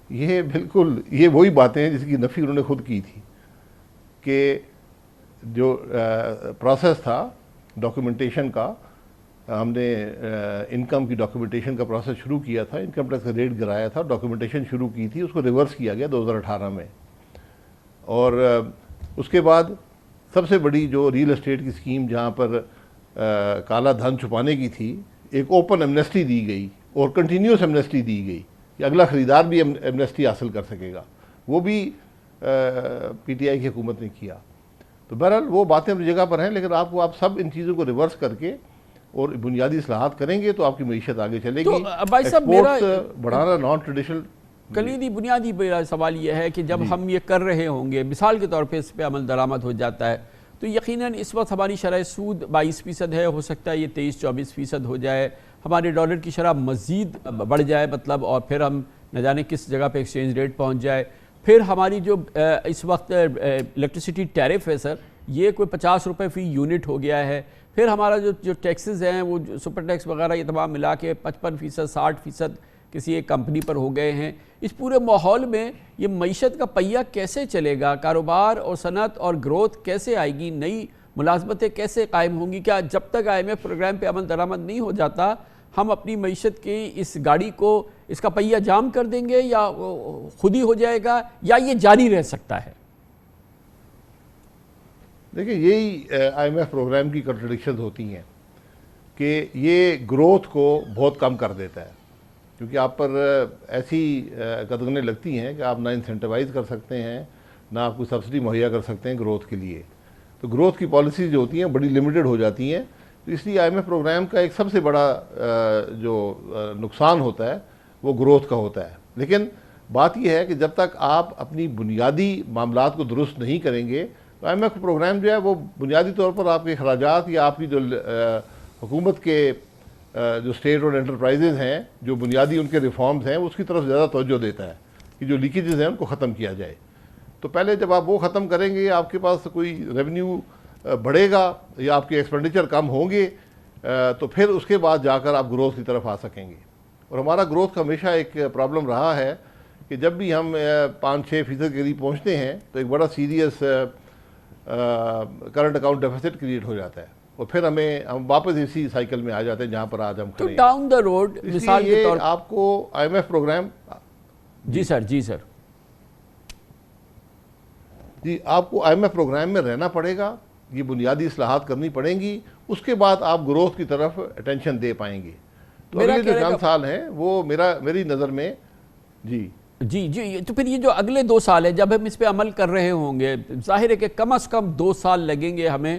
یہ بالکل یہ وہی باتیں ہیں جس کی نفی انہوں نے خود کی تھی، کہ جو پروسیس تھا ڈاکیومنٹیشن کا، ہم نے انکم کی ڈاکیومنٹیشن کا پروسیس شروع کیا تھا، انکم ٹیکس کا ریٹ گرایا تھا، ڈاکیومنٹیشن شروع کی تھی، اس کو ریورس کیا گیا 2018 میں، اور اس کے بعد سب سے بڑی جو ریل اسٹیٹ کی اسکیم جہاں پر کالا دھن چھپانے کی تھی، ایک اوپن ایمنیسٹی دی گئی اور کنٹینیوس ایمنیسٹی دی گئی کہ اگلا خریدار بھی ایمنیسٹی حاصل کر سکے گا، وہ بھی PTI کی حکومت نے کیا۔ تو بہرحال وہ باتیں اپنی جگہ پر ہیں، لیکن آپ سب ان چیزوں کو ریورس کر کے اور بنیادی اصلاحات کریں گے تو آپ کی معیشت آگے چلے گی۔ ایکسپورٹس بڑھانا، نان ٹریڈیشنل کلیدی بنیادی سوال یہ ہے کہ جب ہم یہ کر رہے ہوں گے، مثال کے طور پہ اس پہ عمل درآمد ہو جاتا ہے، تو یقیناً اس وقت ہماری شرح سود 22% ہے، ہو سکتا ہے یہ 23-24% ہو جائے، ہمارے ڈالر کی شرح مزید بڑھ جائے مطلب، اور پھر ہم نہ جانے کس جگہ پہ ایکسچینج ریٹ پہنچ جائے۔ پھر ہماری جو اس وقت الیکٹریسٹی ٹیرف ہے سر، یہ کوئی 50 روپے فی یونٹ ہو گیا ہے۔ پھر ہمارا جو ٹیکسز ہیں، وہ سپر ٹیکس وغیرہ یہ تمام ملا کے 55%، 60% کسی ایک کمپنی پر ہو گئے ہیں۔ اس پورے ماحول میں یہ معیشت کا پہیہ کیسے چلے گا؟ کاروبار اور صنعت اور گروتھ کیسے آئے گی؟ نئی ملازمتیں کیسے قائم ہوں گی؟ کیا جب تک IMF پروگرام پہ عمل درآمد نہیں ہو جاتا ہم اپنی معیشت کی اس گاڑی کو، اس کا پہیہ جام کر دیں گے، یا خود ہی ہو جائے گا، یا یہ جاری رہ سکتا ہے؟ دیکھیں، یہی IMF پروگرام کی کنٹرڈکشنز ہوتی ہیں کہ یہ گروتھ کو بہت کم کر دیتا ہے، کیونکہ آپ پر ایسی قدغنیں لگتی ہیں کہ آپ نہ انسینٹیوائز کر سکتے ہیں، نہ آپ کو سبسڈی مہیا کر سکتے ہیں گروتھ کے لیے، تو گروتھ کی پالیسیز جو ہوتی ہیں بڑی لمیٹڈ ہو جاتی ہیں۔ تو اس لیے IMF پروگرام کا ایک سب سے بڑا جو نقصان ہوتا ہے وہ گروتھ کا ہوتا ہے۔ لیکن بات یہ ہے کہ جب تک آپ اپنی بنیادی معاملات کو درست نہیں کریں گے تو IMF پروگرام جو ہے وہ بنیادی طور پر آپ کے اخراجات یا آپ کی جو حکومت کے جو اسٹیٹ اور انٹرپرائزز ہیں، جو بنیادی ان کے ریفارمز ہیں، اس کی طرف زیادہ توجہ دیتا ہے کہ جو لیکیجز ہیں ان کو ختم کیا جائے۔ تو پہلے جب آپ وہ ختم کریں گے، آپ کے پاس کوئی ریونیو بڑھے گا یا آپ کے ایکسپینڈیچر کم ہوں گے، تو پھر اس کے بعد جا کر آپ گروتھ کی طرف آ سکیں گے۔ اور ہمارا گروتھ کا ہمیشہ ایک پرابلم رہا ہے کہ جب بھی ہم 5-6% کے قریب پہنچتے ہیں تو ایک بڑا serious current account deficit create ہو جاتا ہے، اور پھر ہم واپس اسی سائیکل میں آ جاتے ہیں جہاں پر آج ہم کھڑے ہیں۔ تو ڈاؤن دا روڈ مثال کے طور آپ کو IMF پروگرام، جی سر آپ کو IMF پروگرام میں رہنا پڑے گا، یہ بنیادی اصلاحات کرنی پڑیں گی، اس کے بعد آپ گروتھ کی طرف اٹینشن دے پائیں گے۔ تو اگلے جو چند سال ہیں وہ میری نظر میں جی تو پھر یہ جو اگلے 2 سال ہے جب ہم اس پہ عمل کر رہے ہوں گے، ظاہر ہے کہ کم از کم 2 سال لگیں گے ہمیں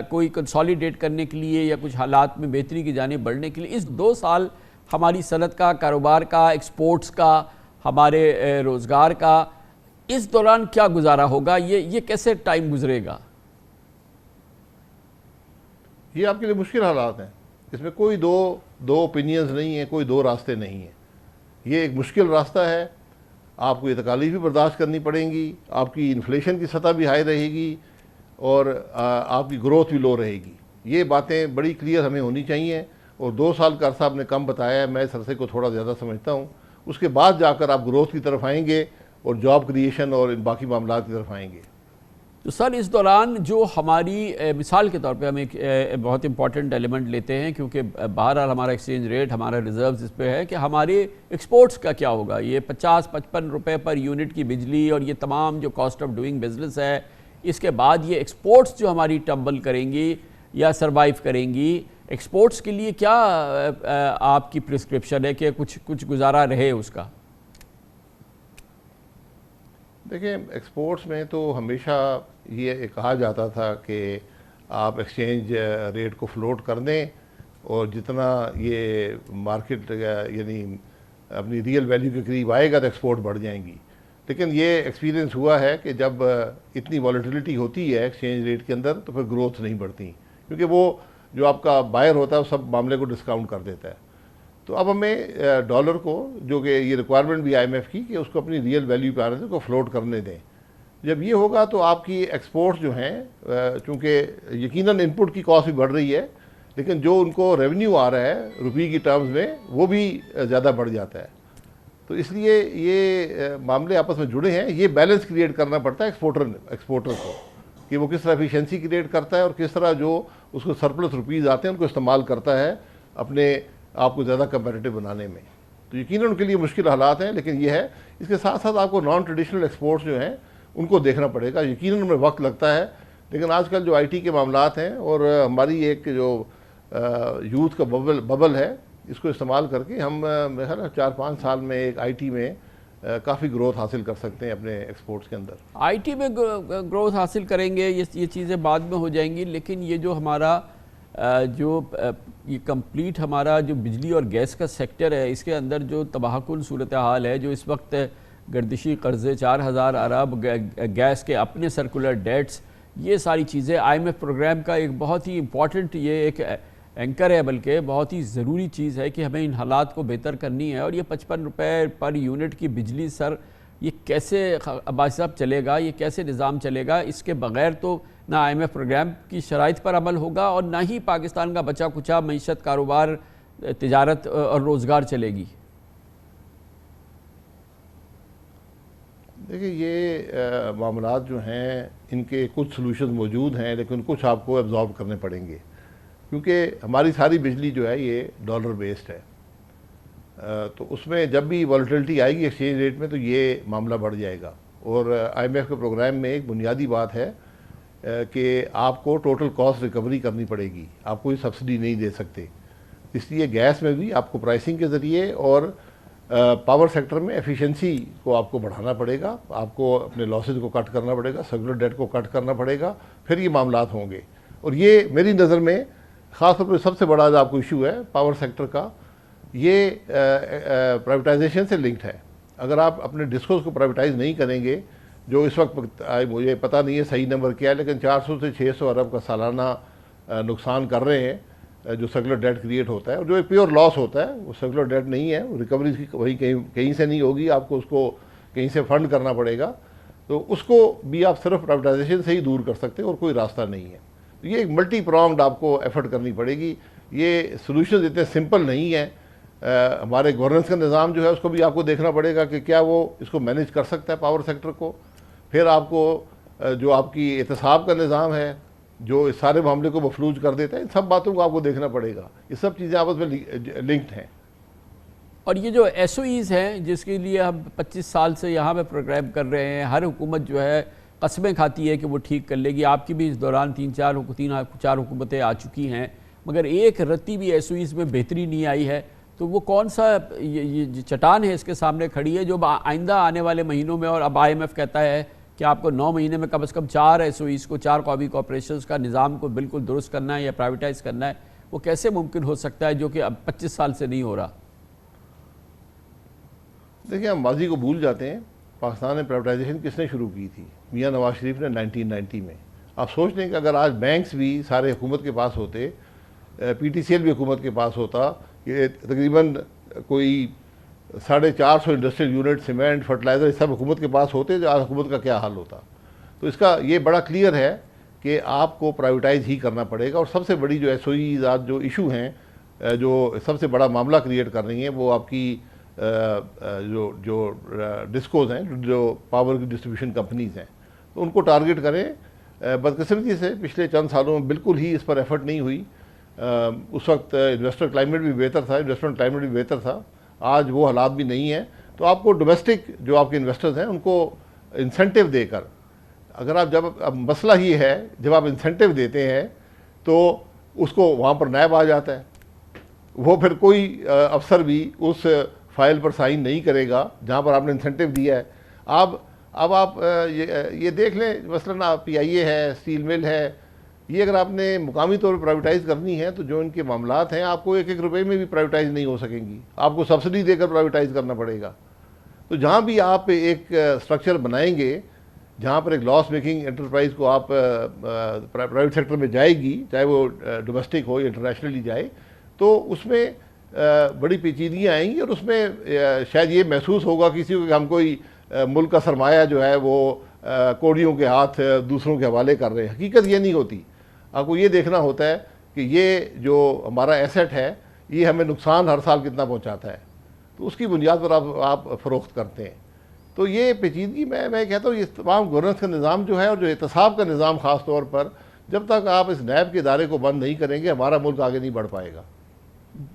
کوئی کنسالیڈیٹ کرنے کے لیے یا کچھ حالات میں بہتری کی جانب بڑھنے کے لیے اس 2 سال ہماری صنعت کا، کاروبار کا، ایکسپورٹس کا، ہمارے روزگار کا، اس دوران کیا گزارا ہوگا؟ یہ کیسے ٹائم گزرے گا؟ یہ آپ کے لیے مشکل حالات ہیں، اس میں کوئی دو اوپینینز نہیں ہیں، کوئی 2 راستے نہیں ہیں. یہ ایک مشکل راستہ ہے. آپ کو یہ تکالیف بھی برداشت کرنی پڑیں گی، آپ کی انفلیشن کی سطح بھی ہائی رہے گی اور آپ کی گروتھ بھی لو رہے گی. یہ باتیں بڑی کلیئر ہمیں ہونی چاہیے. اور 2 سال کا عرصہ آپ نے کم بتایا ہے، میں اس عرصے کو تھوڑا زیادہ سمجھتا ہوں. اس کے بعد جا کر آپ گروتھ کی طرف آئیں گے اور جاب کریشن اور ان باقی معاملات کی طرف آئیں گے. تو سر اس دوران جو ہماری مثال کے طور پہ ہم ایک بہت امپورٹنٹ ایلیمنٹ لیتے ہیں، کیونکہ بہرحال ہمارا ایکسچینج ریٹ، ہمارا ریزروز اس پہ ہے کہ ہمارے ایکسپورٹس کا کیا ہوگا. یہ 50-55 روپے پر یونٹ کی بجلی اور یہ تمام جو کاسٹ آف ڈوئنگ بزنس ہے، اس کے بعد یہ ایکسپورٹس جو ہماری ٹمبل کریں گی یا سروائیو کریں گی، ایکسپورٹس کے لیے کیا آپ کی پرسکرپشن ہے کہ کچھ گزارا رہے اس کا؟ دیکھیں، ایکسپورٹس میں تو ہمیشہ یہ کہا جاتا تھا کہ آپ ایکسچینج ریٹ کو فلوٹ کر دیں اور جتنا یہ مارکیٹ یعنی اپنی ریئل ویلیو کے قریب آئے گا تو ایکسپورٹ بڑھ جائیں گی. لیکن یہ ایکسپیرینس ہوا ہے کہ جب اتنی والیٹیلیٹی ہوتی ہے ایکسچینج ریٹ کے اندر تو پھر گروتھ نہیں بڑھتی، کیونکہ وہ جو آپ کا بائر ہوتا ہے وہ سب معاملے کو ڈسکاؤنٹ کر دیتا ہے. تو اب ہمیں ڈالر کو، جو کہ یہ ریکوائرمنٹ بھی آئی ایم ایف کی کہ اس کو اپنی ریئل ویلیو پہ آنے سے کو فلوٹ کرنے دیں. جب یہ ہوگا تو آپ کی ایکسپورٹس جو ہیں، چونکہ یقیناً انپٹ کی کاسٹ بھی بڑھ رہی ہے، لیکن جو ان کو ریونیو آ رہا ہے روپی کی ٹرمز میں وہ بھی زیادہ بڑھ جاتا ہے. تو اس لیے یہ معاملے آپس میں جڑے ہیں. یہ بیلنس کریٹ کرنا پڑتا ہے ایکسپورٹر کو کہ وہ کس طرح ایفیشنسی کریٹ کرتا ہے اور کس طرح جو اس کو سرپلس روپیز آتے ہیں ان کو استعمال کرتا ہے اپنے آپ کو زیادہ کمپیٹیٹو بنانے میں. تو یقیناً ان کے لیے مشکل حالات ہیں، لیکن یہ ہے اس کے ساتھ ساتھ آپ کو نان ٹریڈیشنل ایکسپورٹس جو ہیں ان کو دیکھنا پڑے گا. یقیناً ان میں وقت لگتا ہے، لیکن آج کل جو آئی ٹی کے معاملات ہیں اور ہماری ایک جو یوتھ کا ببل ہے، اس کو استعمال کر کے ہم میرے خیال 4-5 سال میں ایک آئی ٹی میں کافی گروتھ حاصل کر سکتے ہیں اپنے ایکسپورٹس کے اندر. آئی ٹی میں گروتھ حاصل کریں گے، یہ چیزیں بعد میں ہو جائیں گی، لیکن یہ جو ہمارا یہ کمپلیٹ ہمارا جو بجلی اور گیس کا سیکٹر ہے، اس کے اندر جو تباہ کن صورتحال ہے، جو اس وقت گردشی قرضے 4000 ارب، گیس کے اپنے سرکولر ڈیٹس، یہ ساری چیزیں آئی ایم ایف پروگرام کا ایک بہت ہی امپورٹنٹ یہ ایک اینکر ہے، بلکہ بہت ہی ضروری چیز ہے کہ ہمیں ان حالات کو بہتر کرنی ہے. اور یہ 55 روپے پر یونٹ کی بجلی سر، یہ کیسے عباس صاحب چلے گا؟ یہ کیسے نظام چلے گا؟ اس کے بغیر تو نہ آئی ایم ایف پروگرام کی شرائط پر عمل ہوگا اور نہ ہی پاکستان کا بچا کچا معیشت، کاروبار، تجارت اور روزگار چلے گی. دیکھیں، یہ معاملات جو ہیں ان کے کچھ سلوشنز موجود ہیں، لیکن کچھ آپ کو ایبزارب کرنے پڑیں گے، کیونکہ ہماری ساری بجلی جو ہے یہ ڈالر بیسڈ ہے. تو اس میں جب بھی والیٹیلٹی آئے گی ایکسچینج ریٹ میں تو یہ معاملہ بڑھ جائے گا. اور آئی ایم ایف کے پروگرام میں ایک بنیادی بات ہے کہ آپ کو ٹوٹل کاسٹ ریکوری کرنی پڑے گی، آپ کوئی سبسڈی نہیں دے سکتے. اس لیے گیس میں بھی آپ کو پرائسنگ کے ذریعے اور پاور سیکٹر میں ایفیشنسی کو آپ کو بڑھانا پڑے گا، آپ کو اپنے لاسز کو کٹ کرنا پڑے گا، سرکولر ڈیٹ کو کٹ کرنا پڑے گا، پھر یہ معاملات ہوں گے. اور یہ میری نظر میں خاص طور پر سب سے بڑا جو آپ کو ایشو ہے پاور سیکٹر کا، یہ پرائیویٹائزیشن سے لنکڈ ہے. اگر آپ اپنے ڈسکوز کو پرائیویٹائز نہیں کریں گے، جو اس وقت مجھے پتہ نہیں ہے صحیح نمبر کیا ہے، لیکن 400 سے 600 ارب کا سالانہ نقصان کر رہے ہیں جو سرکولر ڈیٹ کریٹ ہوتا ہے، اور جو ایک پیور لاس ہوتا ہے، وہ سرکولر ڈیٹ نہیں ہے، ریکوری وہی کہیں سے نہیں ہوگی، آپ کو اس کو کہیں سے فنڈ کرنا پڑے گا. تو اس کو بھی آپ صرف پرائیویٹائزیشن سے ہی دور کر سکتے ہیں اور کوئی راستہ نہیں ہے. یہ ایک ملٹی پرانگڈ آپ کو ایفرٹ کرنی پڑے گی. یہ سلوشنز اتنے سمپل نہیں ہیں. ہمارے گورننس کا نظام جو ہے اس کو بھی آپ کو دیکھنا پڑے گا کہ کیا وہ اس کو مینیج کر سکتا ہے پاور سیکٹر کو. پھر آپ کو جو آپ کی احتساب کا نظام ہے جو اس سارے معاملے کو مفلوج کر دیتا ہے، ان سب باتوں کو آپ کو دیکھنا پڑے گا. یہ سب چیزیں آپس میں لنکڈ ہیں. اور یہ جو ایس او ایز ہیں جس کے لیے ہم 25 سال سے یہاں پہ پروگرام کر رہے ہیں، ہر حکومت جو ہے قسمیں کھاتی ہے کہ وہ ٹھیک کر لے گی. آپ کی بھی اس دوران 3-4 حکومتیں آ چکی ہیں، مگر ایک رتی بھی ایس او ایز میں بہتری نہیں آئی ہے. تو وہ کون سا یہ چٹان ہے اس کے سامنے کھڑی ہے جو آئندہ آنے والے مہینوں میں، اور اب آئی ایم ایف کہتا ہے کہ آپ کو 9 مہینے میں کم از کم 4 SOEs کو 4 قومی کارپوریشنز کا نظام کو بالکل درست کرنا ہے یا پرائیویٹائز کرنا ہے، وہ کیسے ممکن ہو سکتا ہے جو کہ اب 25 سال سے نہیں ہو رہا؟ دیکھیں ہم ماضی کو بھول جاتے ہیں. پاکستان میں پرائیویٹائزیشن کس نے شروع کی تھی؟ میاں نواز شریف نے 1990 میں. آپ سوچ لیں کہ اگر آج بینکس بھی سارے حکومت کے پاس ہوتے، PTCL بھی حکومت کے پاس ہوتا، یہ تقریباً کوئی 450 انڈسٹریل یونٹ، سیمنٹ، فرٹیلائزر سب حکومت کے پاس ہوتے، جو آج حکومت کا کیا حال ہوتا. تو اس کا یہ بڑا کلیئر ہے کہ آپ کو پرائیویٹائز ہی کرنا پڑے گا. اور سب سے بڑی جو SOEs آج جو ایشو ہیں، جو سب سے بڑا معاملہ کریٹ کر رہی ہیں، وہ آپ کی جو ڈسکوز ہیں، جو پاور کی ڈسٹریبیوشن کمپنیز ہیں، تو ان کو ٹارگٹ کریں. بدقسمتی سے پچھلے چند سالوں میں بالکل ہی اس پر ایفرٹ نہیں ہوئی. اس وقت انویسٹر کلائمیٹ بھی بہتر تھا، انویسٹمنٹ کلائمیٹ بھی بہتر تھا. آج وہ حالات بھی نہیں ہیں. تو آپ کو ڈومیسٹک جو آپ کے انویسٹرز ہیں ان کو انسینٹیو دے کر، اگر آپ اب مسئلہ یہ ہے جب آپ انسینٹیو دیتے ہیں تو اس کو وہاں پر نائب آ جاتا ہے. وہ پھر کوئی افسر بھی اس فائل پر سائن نہیں کرے گا جہاں پر آپ نے انسینٹیو دیا ہے. اب آپ یہ دیکھ لیں، مثلاً PIA ہے، اسٹیل مل ہے، یہ اگر آپ نے مقامی طور پر پرائیویٹائز کرنی ہے تو جو ان کے معاملات ہیں آپ کو 1-1 روپے میں بھی پرائیویٹائز نہیں ہو سکیں گی. آپ کو سبسڈی دے کر پرائیویٹائز کرنا پڑے گا. تو جہاں بھی آپ ایک اسٹرکچر بنائیں گے جہاں پر ایک لاس میکنگ انٹرپرائز کو آپ پرائیویٹ سیکٹر میں جائے گی، چاہے وہ ڈومیسٹک ہو یا انٹرنیشنلی جائے، تو اس میں بڑی پیچیدگیاں آئیں گی. اور اس میں شاید یہ محسوس ہوگا کسی کو کہ ہم کوئی ملک کا سرمایہ جو ہے وہ کوڑیوں کے ہاتھ دوسروں کے حوالے کر رہے ہیں. حقیقت یہ نہیں ہوتی. آپ کو یہ دیکھنا ہوتا ہے کہ یہ جو ہمارا ایسٹ ہے یہ ہمیں نقصان ہر سال کتنا پہنچاتا ہے، تو اس کی بنیاد پر آپ فروخت کرتے ہیں. تو یہ پیچیدگی میں کہتا ہوں، یہ تمام گورننس کا نظام جو ہے اور جو احتساب کا نظام خاص طور پر، جب تک آپ اس نیب کے ادارے کو بند نہیں کریں گے ہمارا ملک آگے نہیں بڑھ پائے گا.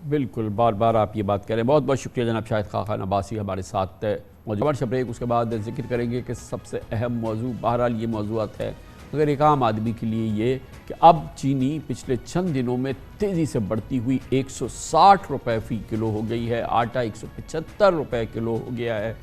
بالکل، بار بار آپ یہ بات کریں. بہت بہت شکریہ جناب شاہد خاقان عباسی ہمارے ساتھ موجود. بریک، اس کے بعد ذکر کریں گے کہ سب سے اہم موضوع بہرحال یہ موضوعات ہے مگر ایک عام آدمی کے لیے یہ کہ اب چینی پچھلے چند دنوں میں تیزی سے بڑھتی ہوئی 160 روپے فی کلو ہو گئی ہے، آٹا 175 روپے کلو ہو گیا ہے.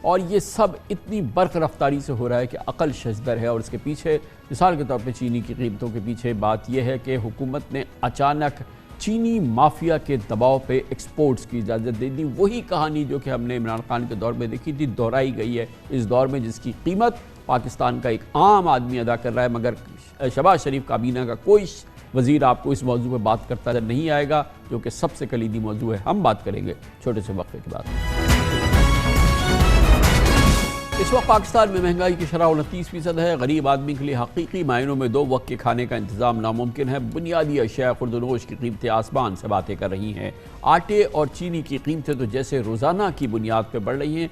اور یہ سب اتنی برق رفتاری سے ہو رہا ہے کہ عقل ششدر ہے. اور اس کے پیچھے مثال کے طور پہ چینی کی قیمتوں کے پیچھے بات یہ ہے کہ حکومت نے اچانک چینی مافیا کے دباؤ پہ ایکسپورٹس کی اجازت دے دی. وہی کہانی جو کہ ہم نے عمران خان کے دور میں دیکھی تھی دہرائی گئی ہے اس دور میں، جس کی قیمت پاکستان کا ایک عام آدمی ادا کر رہا ہے. مگر شہباز شریف کابینہ کا کوئی وزیر آپ کو اس موضوع پہ بات کرتا نہیں آئے گا، جو کہ سب سے کلیدی موضوع ہے. ہم بات کریں گے چھوٹے سے وقفے کے بعد. اس وقت پاکستان میں مہنگائی کی شرح 29% ہے. غریب آدمی کے لیے حقیقی معنوں میں 2 وقت کے کھانے کا انتظام ناممکن ہے. بنیادی اشیاء خرد و نوش کی قیمتیں آسمان سے باتیں کر رہی ہیں. آٹے اور چینی کی قیمتیں تو جیسے روزانہ کی بنیاد پہ بڑھ رہی ہیں.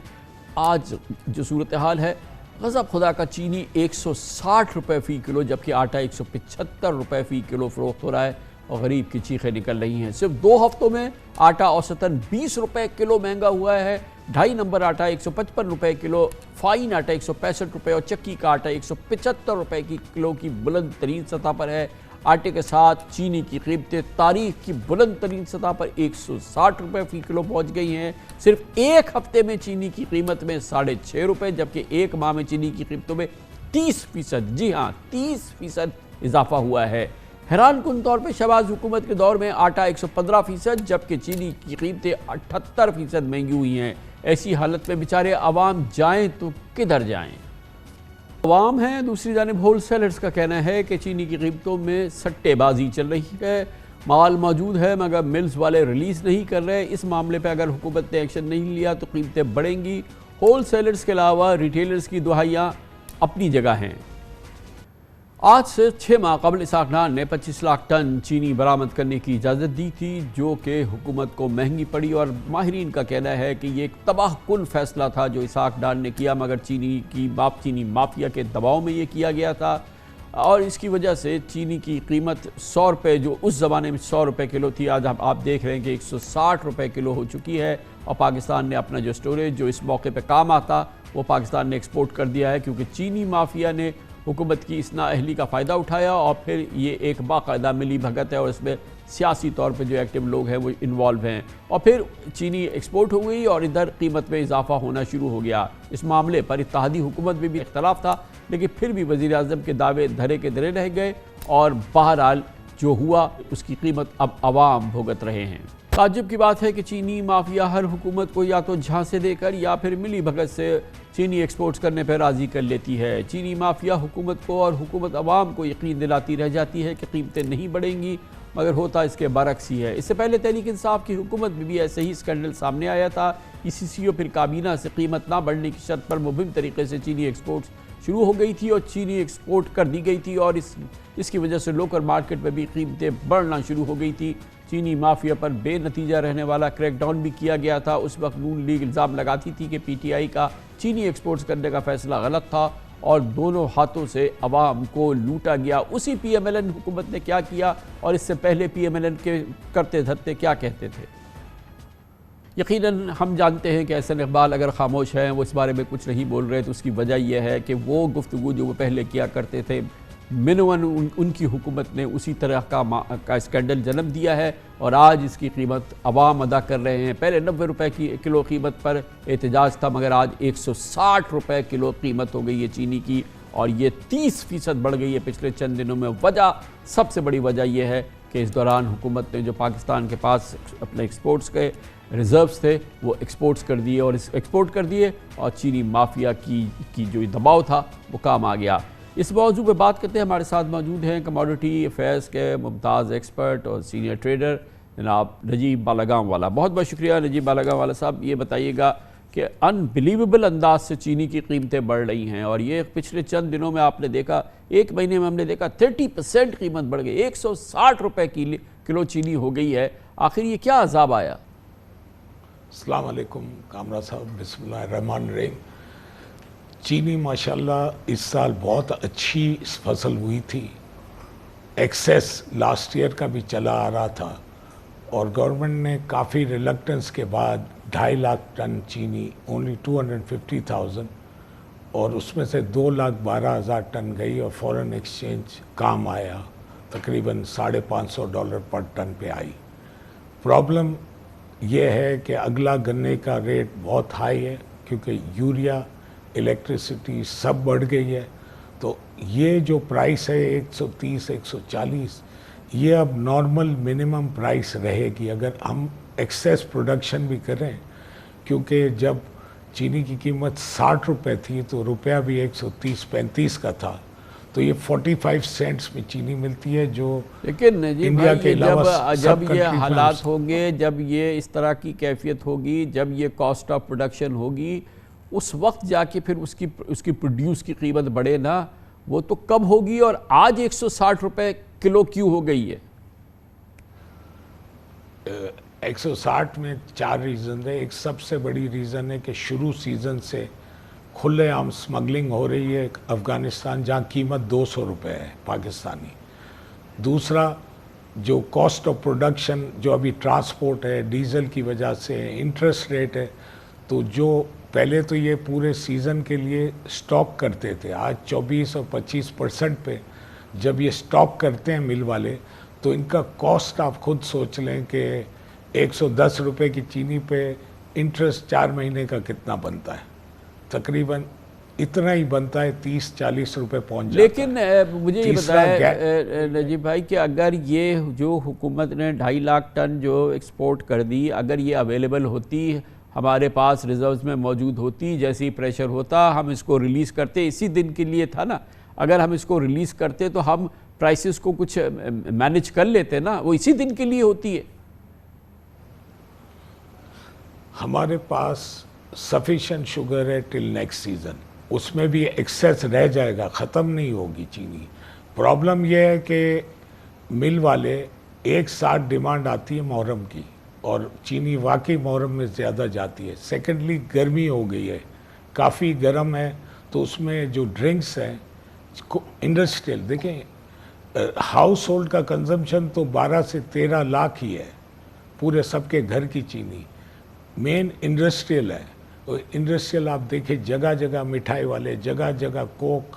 آج جو صورتحال ہے، غضب خدا کا چینی 160 روپے فی کلو جبکہ آٹا 175 روپے فی کلو فروخت ہو رہا ہے اور غریب کی چیخیں نکل رہی ہیں. صرف 2 ہفتوں میں آٹا اوسطاً 20 روپے کلو مہنگا ہوا ہے. 2.5 نمبر آٹا 155 روپے کلو، فائن آٹا 165 روپے اور چکی کا آٹا 175 روپے کی کلو کی بلند ترین سطح پر ہے. آٹے کے ساتھ چینی کی قیمتیں تاریخ کی بلند ترین سطح پر 160 روپے فی کلو پہنچ گئی ہیں. صرف ایک ہفتے میں چینی کی قیمت میں 6.5 روپے جبکہ ایک ماہ میں چینی کی قیمتوں میں 30%، جی ہاں 30% اضافہ ہوا ہے. حیران کن طور پہ شہباز حکومت کے دور میں آٹا 115% جبکہ چینی کی قیمتیں 78% مہنگی ہوئی ہیں. ایسی حالت میں بیچارے عوام جائیں تو کدھر جائیں؟ عوام ہیں. دوسری جانب ہول سیلرز کا کہنا ہے کہ چینی کی قیمتوں میں سٹے بازی چل رہی ہے. مال موجود ہے مگر ملز والے ریلیز نہیں کر رہے. اس معاملے پہ اگر حکومت نے ایکشن نہیں لیا تو قیمتیں بڑھیں گی. ہول سیلرز کے علاوہ ریٹیلرز کی دہائیاں اپنی جگہ ہیں. آج سے 6 ماہ قبل اسحاق ڈار نے 25 لاکھ ٹن چینی برآمد کرنے کی اجازت دی تھی جو کہ حکومت کو مہنگی پڑی اور ماہرین کا کہنا ہے کہ یہ ایک تباہ کن فیصلہ تھا جو اسحاق ڈار نے کیا مگر چینی مافیا کے دباؤ میں یہ کیا گیا تھا اور اس کی وجہ سے چینی کی قیمت 100 روپے جو اس زمانے میں 100 روپے کلو تھی آج آپ دیکھ رہے ہیں کہ 160 روپے کلو ہو چکی ہے. اور پاکستان نے اپنا جو سٹوریج جو اس موقع پہ کام آتا وہ پاکستان نے ایکسپورٹ کر دیا ہے کیونکہ چینی مافیا نے حکومت کی اس نااہلی کا فائدہ اٹھایا اور پھر یہ ایک باقاعدہ ملی بھگت ہے اور اس میں سیاسی طور پہ جو ایکٹیو لوگ ہیں وہ انوالو ہیں اور پھر چینی ایکسپورٹ ہو گئی اور ادھر قیمت میں اضافہ ہونا شروع ہو گیا۔ اس معاملے پر اتحادی حکومت میں بھی اختلاف تھا، لیکن پھر بھی وزیر اعظم کے دعوے دھرے کے دھرے رہ گئے اور بہرحال جو ہوا اس کی قیمت اب عوام بھگت رہے ہیں۔ تعجب کی بات ہے کہ چینی مافیا ہر حکومت کو یا تو جھانسے دے کر یا پھر ملی بھگت سے چینی ایکسپورٹس کرنے پہ راضی کر لیتی ہے۔ چینی مافیا حکومت کو اور حکومت عوام کو یقین دلاتی رہ جاتی ہے کہ قیمتیں نہیں بڑھیں گی، مگر ہوتا اس کے برعکس ہی ہے۔ اس سے پہلے تحریک انصاف کی حکومت میں بھی ایسے ہی اسکینڈل سامنے آیا تھا۔ ECCO پھر کابینہ سے قیمت نہ بڑھنے کی شرط پر مبہم طریقے سے چینی ایکسپورٹس شروع ہو گئی تھی اور چینی ایکسپورٹ کر دی گئی تھی اور اس کی وجہ سے لوکل مارکیٹ میں بھی قیمتیں بڑھنا شروع ہو گئی تھی۔ چینی مافیا پر بے نتیجہ رہنے والا کریک ڈاؤن بھی کیا گیا تھا۔ اس وقت نون لیگ الزام لگاتی تھی کہ PTI کا چینی ایکسپورٹس کرنے کا فیصلہ غلط تھا اور دونوں ہاتھوں سے عوام کو لوٹا گیا۔ اسی PMLN حکومت نے کیا کیا اور اس سے پہلے PMLN کے کرتے دھرتے کیا کہتے تھے؟ یقیناً ہم جانتے ہیں کہ احسن اقبال اگر خاموش ہیں، وہ اس بارے میں کچھ نہیں بول رہے، تو اس کی وجہ یہ ہے کہ وہ گفتگو جو وہ پہلے کیا کرتے تھے منون ان کی حکومت نے اسی طرح کا اسکینڈل جنم دیا ہے اور آج اس کی قیمت عوام ادا کر رہے ہیں۔ پہلے 90 روپے کی کلو قیمت پر احتجاج تھا، مگر آج 160 روپے کلو قیمت ہو گئی ہے چینی کی اور یہ 30% بڑھ گئی ہے پچھلے چند دنوں میں۔ سب سے بڑی وجہ یہ ہے کہ اس دوران حکومت نے جو پاکستان کے پاس اپنے ایکسپورٹس کے ریزروز تھے وہ ایکسپورٹ کر دیے اور چینی مافیا کی جو دباؤ تھا وہ کام آ گیا۔ اس موضوع پہ بات کرتے ہیں، ہمارے ساتھ موجود ہیں کموڈٹی افیئرز کے ممتاز ایکسپرٹ اور سینئر ٹریڈر جناب نجیب بالاگام والا۔ بہت بہت شکریہ نجیب بالاگام والا صاحب۔ یہ بتائیے گا کہ انبلیویبل انداز سے چینی کی قیمتیں بڑھ رہی ہیں اور یہ پچھلے چند دنوں میں آپ نے دیکھا، ایک مہینے میں ہم نے دیکھا 30% قیمت بڑھ گئی، 160 روپے کلو چینی ہو گئی ہے۔ آخر یہ کیا عذاب آیا؟ السلام علیکم کامرا صاحب، بسم اللہ الرحمن الرحیم۔ چینی ماشاءاللہ اس سال بہت اچھی فصل ہوئی تھی، ایکسیس لاسٹ ایئر کا بھی چلا آ رہا تھا اور گورنمنٹ نے کافی ریلکٹنس کے بعد 2.5 لاکھ ٹن چینی اونلی 250,000 اور اس میں سے 2,12,000 ٹن گئی اور فورن ایکسچینج کام آیا، تقریباً $550 پر ٹن پہ آئی۔ پرابلم یہ ہے کہ اگلا گنے کا ریٹ بہت ہائی ہے کیونکہ یوریا، الیکٹریسٹی سب بڑھ گئی ہے، تو یہ جو پرائس ہے 130 140 یہ اب نارمل منیمم پرائس رہے گی اگر ہم ایکسیس پروڈکشن بھی کریں، کیونکہ جب چینی کی قیمت 60 روپے تھی تو روپیہ بھی 130-135 کا تھا، تو یہ 45 سینٹس میں چینی ملتی ہے جو لیکن انڈیا کے علاوہ جب یہ حالات ہوں گے، جب یہ اس طرح کی کیفیت ہوگی، جب یہ کاسٹ آف پروڈکشن ہوگی، اس وقت جا کے پھر اس کی پروڈیوس کی قیمت بڑھے نا، وہ تو کب ہوگی اور آج 160 روپے کلو کیوں ہو گئی ہے؟ 160 میں 4 ریزن ہے۔ ایک سب سے بڑی ریزن ہے کہ شروع سیزن سے کھلے عام سمگلنگ ہو رہی ہے افغانستان، جہاں قیمت 200 روپے ہے پاکستانی۔ دوسرا جو کاسٹ آف پروڈکشن جو ابھی ٹرانسپورٹ ہے، ڈیزل کی وجہ سے انٹرسٹ ریٹ ہے، تو جو پہلے تو یہ پورے سیزن کے لیے سٹاک کرتے تھے، آج 24 اور 25% پہ جب یہ سٹاک کرتے ہیں مل والے تو ان کا کاسٹ آپ خود سوچ لیں کہ 110 روپے کی چینی پہ انٹرسٹ 4 مہینے کا کتنا بنتا ہے، تقریباً اتنا ہی بنتا ہے، 30-40 روپے پہنچ جاتا ہے۔ لیکن مجھے یہ بتایا نجیب بھائی کہ اگر یہ جو حکومت نے 2.5 لاکھ ٹن جو ایکسپورٹ کر دی، اگر یہ اویلیبل ہوتی، ہمارے پاس ریزروز میں موجود ہوتی، جیسی پریشر ہوتا ہم اس کو ریلیز کرتے، اسی دن کے لیے تھا نا، اگر ہم اس کو ریلیز کرتے تو ہم پرائسز کو کچھ مینیج کر لیتے نا، وہ اسی دن کے لیے ہوتی ہے۔ ہمارے پاس سفیشینٹ شوگر ہے ٹل نیکسٹ سیزن، اس میں بھی ایکسیس رہ جائے گا، ختم نہیں ہوگی چینی۔ پرابلم یہ ہے کہ مل والے ایک ساتھ ڈیمانڈ آتی ہے محرم کی اور چینی واقعی محرم میں زیادہ جاتی ہے۔ سیکنڈلی گرمی ہو گئی ہے، کافی گرم ہے، تو اس میں جو ڈرنکس ہیں انڈسٹریل، دیکھیں ہاؤس ہولڈ کا کنزمپشن تو 12 سے 13 لاکھ ہی ہے پورے سب کے گھر کی چینی، مین انڈسٹریل ہے۔ انڈسٹریل آپ دیکھیں جگہ جگہ مٹھائی والے، جگہ جگہ کوک،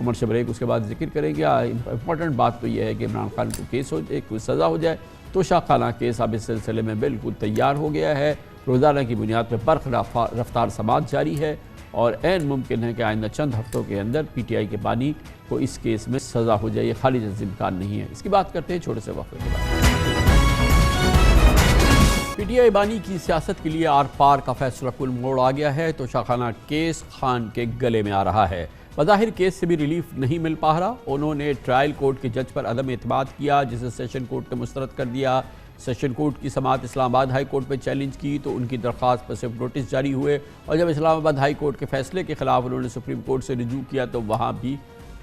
کمرشل بریک اس کے بعد ذکر کریں گے. امپورٹنٹ بات تو یہ ہے کہ عمران خان کو کیس ہو جائے, کوئی سزا ہو جائے. توشہ خانہ کیس اب اس سلسلے میں بالکل تیار ہو گیا ہے. روزانہ کی بنیاد پر برق رفتار سماعت جاری ہے اور عین ممکن ہے کہ آئندہ چند ہفتوں کے اندر پی ٹی آئی کے بانی کو اس کیس میں سزا ہو جائے. یہ خالص از امکان نہیں ہے. اس کی بات کرتے ہیں چھوٹے سے وقفے کے بعد. پی ٹی آئی بانی کی سیاست کے لیے آر پار کا فیصلہ کل موڑ آ گیا ہے. توشہ خانہ کیس خان کے گلے میں آ رہا ہے. بظاہر کیس سے بھی ریلیف نہیں مل پا رہا. انہوں نے ٹرائل کورٹ کے جج پر عدم اعتماد کیا جسے سیشن کورٹ نے مسترد کر دیا. سیشن کورٹ کی سماعت اسلام آباد ہائی کورٹ میں چیلنج کی تو ان کی درخواست پر صرف نوٹس جاری ہوئے, اور جب اسلام آباد ہائی کورٹ کے فیصلے کے خلاف انہوں نے سپریم کورٹ سے رجوع کیا تو وہاں بھی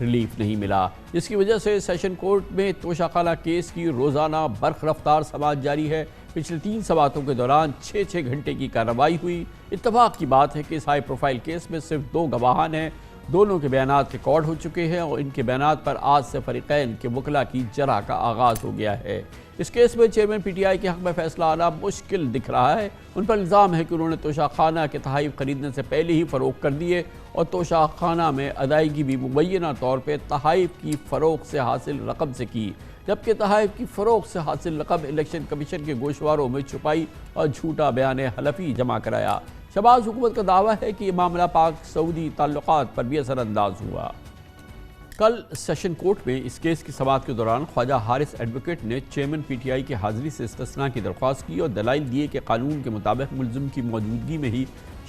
ریلیف نہیں ملا, جس کی وجہ سے سیشن کورٹ میں توشہ خانہ کیس کی روزانہ برق رفتار سماعت جاری ہے. پچھلے 3 سماعتوں کے دوران 6 گھنٹے کی کارروائی ہوئی. اتفاق کی بات ہے کہ اس ہائی پروفائل کیس میں صرف 2 گواہان ہیں. دونوں کے بیانات ریکارڈ ہو چکے ہیں اور ان کے بیانات پر آج سے فریقین کے وکلاء کی جرح کا آغاز ہو گیا ہے. اس کیس میں چیئرمین پی ٹی آئی کے حق میں فیصلہ آنا مشکل دکھ رہا ہے. ان پر الزام ہے کہ انہوں نے توشہ خانہ کے تحائف خریدنے سے پہلے ہی فروخت کر دیے اور توشہ خانہ میں ادائیگی بھی مبینہ طور پہ تحائف کی فروخت سے حاصل رقم سے کی, جبکہ تحائف کی فروخت سے حاصل رقم الیکشن کمیشن کے گوشواروں میں چھپائی اور جھوٹا بیان حلفی جمع کرایا. شہباز حکومت کا دعویٰ ہے کہ یہ معاملہ پاک سعودی تعلقات پر بھی اثر انداز ہوا. کل سیشن کورٹ میں اس کیس کی سماعت کے دوران خواجہ حارث ایڈوکیٹ نے چیئرمین پی ٹی آئی کی حاضری سے استثناء کی درخواست کی اور دلائل دیے کہ قانون کے مطابق ملزم کی موجودگی میں ہی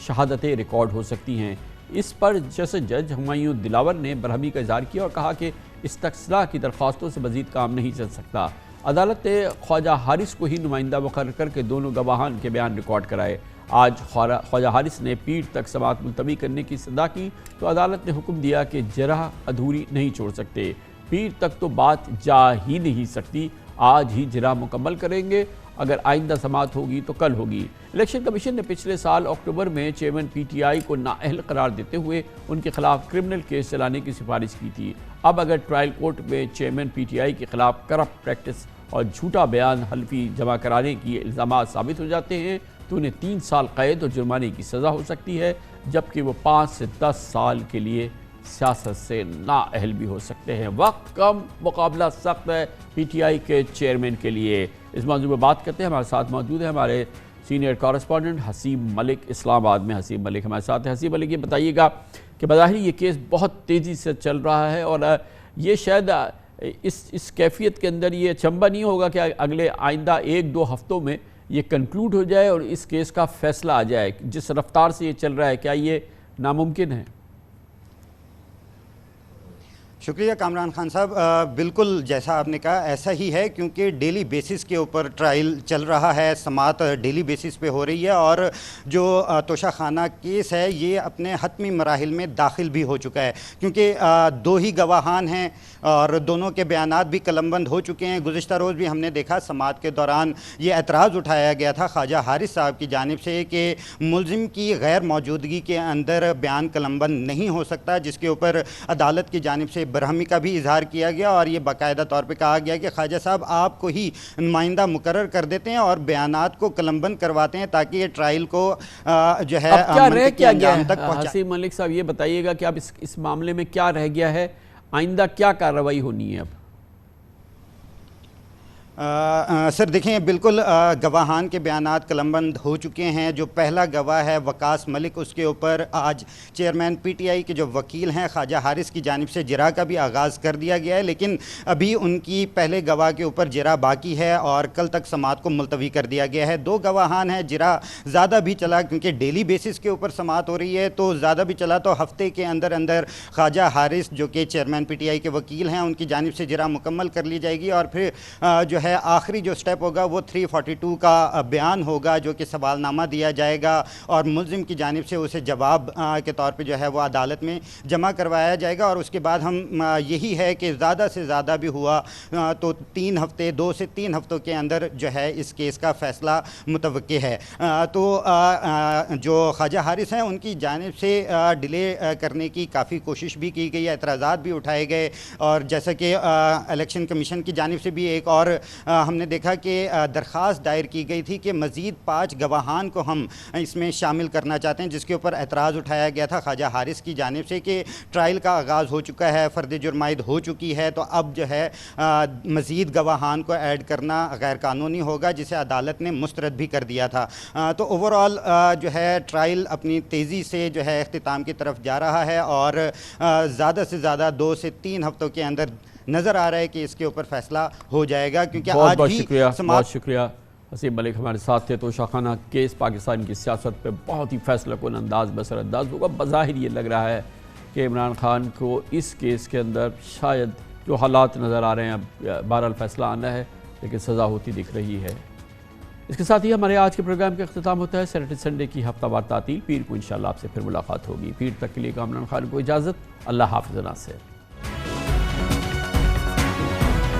شہادتیں ریکارڈ ہو سکتی ہیں. اس پر جج ہمایوں دلاور نے برہمی کا اظہار کیا اور کہا کہ استثناء کی درخواستوں سے مزید کام نہیں چل سکتا. عدالت نے خواجہ حارث کو ہی نمائندہ مقرر کر کے دونوں گواہان کے بیان ریکارڈ کرائے. آج خواجہ حارث نے پیٹ تک سماعت ملتوی کرنے کی صدا کی تو عدالت نے حکم دیا کہ جرح ادھوری نہیں چھوڑ سکتے. پیٹ تک تو بات جا ہی نہیں سکتی. آج ہی جرح مکمل کریں گے. اگر آئندہ سماعت ہوگی تو کل ہوگی. الیکشن کمیشن نے پچھلے سال اکتوبر میں چیئرمین پی ٹی آئی کو نااہل قرار دیتے ہوئے ان کے خلاف کرمنل کیس چلانے کی سفارش کی تھی. اب اگر ٹرائل کورٹ میں چیئرمین پی ٹی آئی کے خلاف کرپٹ پریکٹس اور جھوٹا بیان حلفی جمع کرانے کی الزامات ثابت ہو جاتے ہیں تو انہیں 3 سال قید اور جرمانے کی سزا ہو سکتی ہے, جبکہ وہ 5 سے 10 سال کے لیے سیاست سے نااہل بھی ہو سکتے ہیں. وقت کم, مقابلہ سخت ہے پی ٹی آئی کے چیئرمین کے لیے. اس موضوع میں بات کرتے ہیں. ہمارے ساتھ موجود ہیں ہمارے سینئر کارسپونڈنٹ حسیب ملک, اسلام آباد میں. حسیب ملک ہمارے ساتھ ہیں. حسیب ملک, یہ بتائیے گا کہ بظاہر یہ کیس بہت تیزی سے چل رہا ہے اور یہ شاید اس کیفیت کے اندر یہ اچنبھا نہیں ہوگا کہ اگلے آئندہ 1-2 ہفتوں میں یہ کنکلوڈ ہو جائے اور اس کیس کا فیصلہ آ جائے. جس رفتار سے یہ چل رہا ہے, کیا یہ ناممکن ہے؟ شکریہ کامران خان صاحب. بالکل جیسا آپ نے کہا ایسا ہی ہے, کیونکہ ڈیلی بیسس کے اوپر ٹرائل چل رہا ہے, سماعت ڈیلی بیسس پہ ہو رہی ہے اور جو توشہ خانہ کیس ہے یہ اپنے حتمی مراحل میں داخل بھی ہو چکا ہے, کیونکہ 2 ہی گواہان ہیں اور دونوں کے بیانات بھی قلم بند ہو چکے ہیں. گزشتہ روز بھی ہم نے دیکھا سماعت کے دوران یہ اعتراض اٹھایا گیا تھا خواجہ حارث صاحب کی جانب سے کہ ملزم کی غیر موجودگی کے اندر بیان قلم بند نہیں ہو سکتا, جس کے اوپر عدالت کی جانب سے برہمی کا بھی اظہار کیا گیا اور یہ باقاعدہ طور پہ کہا گیا کہ خواجہ صاحب آپ کو ہی نمائندہ مقرر کر دیتے ہیں اور بیانات کو قلم بند کرواتے ہیں تاکہ یہ ٹرائل کو جو ہے کیا رہ کیا گیا ہے. حسیب ملک صاحب, یہ بتائیے گا کہ اب اس معاملے میں کیا رہ گیا ہے, آئندہ کیا کارروائی ہونی ہے اب؟ سر دیکھیں, بالکل گواہان کے بیانات قلم بند ہو چکے ہیں. جو پہلا گواہ ہے وقاص ملک, اس کے اوپر آج چیئرمین پی ٹی آئی کے جو وکیل ہیں خواجہ حارث کی جانب سے جرح کا بھی آغاز کر دیا گیا ہے, لیکن ابھی ان کی پہلے گواہ کے اوپر جرح باقی ہے اور کل تک سماعت کو ملتوی کر دیا گیا ہے. 2 گواہان ہیں, جرح زیادہ بھی چلا کیونکہ ڈیلی بیسس کے اوپر سماعت ہو رہی ہے تو زیادہ بھی چلا تو ہفتے کے اندر اندر خواجہ حارث جو کہ چیئرمین پی ٹی آئی کے وکیل ہیں ان کی جانب سے جرح مکمل کر لی جائے گی اور پھر جو ہے آخری جو سٹیپ ہوگا وہ 342 کا بیان ہوگا جو کہ سوال نامہ دیا جائے گا اور ملزم کی جانب سے اسے جواب کے طور پہ جو ہے وہ عدالت میں جمع کروایا جائے گا اور اس کے بعد ہم یہی ہے کہ زیادہ سے زیادہ بھی ہوا تو 3 ہفتے 2 سے 3 ہفتوں کے اندر جو ہے اس کیس کا فیصلہ متوقع ہے. تو جو خواجہ حارث ہیں ان کی جانب سے ڈیلے کرنے کی کافی کوشش بھی کی گئی, اعتراضات بھی اٹھائے گئے اور جیسا کہ الیکشن کمیشن کی جانب سے بھی ایک اور ہم نے دیکھا کہ درخواست دائر کی گئی تھی کہ مزید 5 گواہان کو ہم اس میں شامل کرنا چاہتے ہیں، جس کے اوپر اعتراض اٹھایا گیا تھا خواجہ حارث کی جانب سے کہ ٹرائل کا آغاز ہو چکا ہے، فرد جرم عائد ہو چکی ہے، تو اب جو ہے مزید گواہان کو ایڈ کرنا غیر قانونی ہوگا، جسے عدالت نے مسترد بھی کر دیا تھا۔ تو اوورآل جو ہے ٹرائل اپنی تیزی سے جو ہے اختتام کی طرف جا رہا ہے، اور زیادہ سے زیادہ 2 سے 3 ہفتوں کے اندر نظر آ رہا ہے کہ اس کے اوپر فیصلہ ہو جائے گا، کیونکہ آج بھی بہت شکریہ حسین ملک ہمارے ساتھ تھے۔ توشہ خانہ کیس پاکستان کی سیاست پہ بہت ہی فیصلہ کن انداز بسر انداز ہوگا۔ بظاہر یہ لگ رہا ہے کہ عمران خان کو اس کیس کے اندر شاید جو حالات نظر آ رہے ہیں، اب بہرحال فیصلہ آنا ہے لیکن سزا ہوتی دکھ رہی ہے۔ اس کے ساتھ ہی ہمارے آج کے پروگرام کا اختتام ہوتا ہے۔ سیٹرڈے سنڈے کی ہفتہ وار تعطیل، پیر کو انشاءاللہ آپ سے پھر ملاقات ہوگی۔ پیر تک کے لیے عمران خان کو اجازت، اللہ حافظ ناصر۔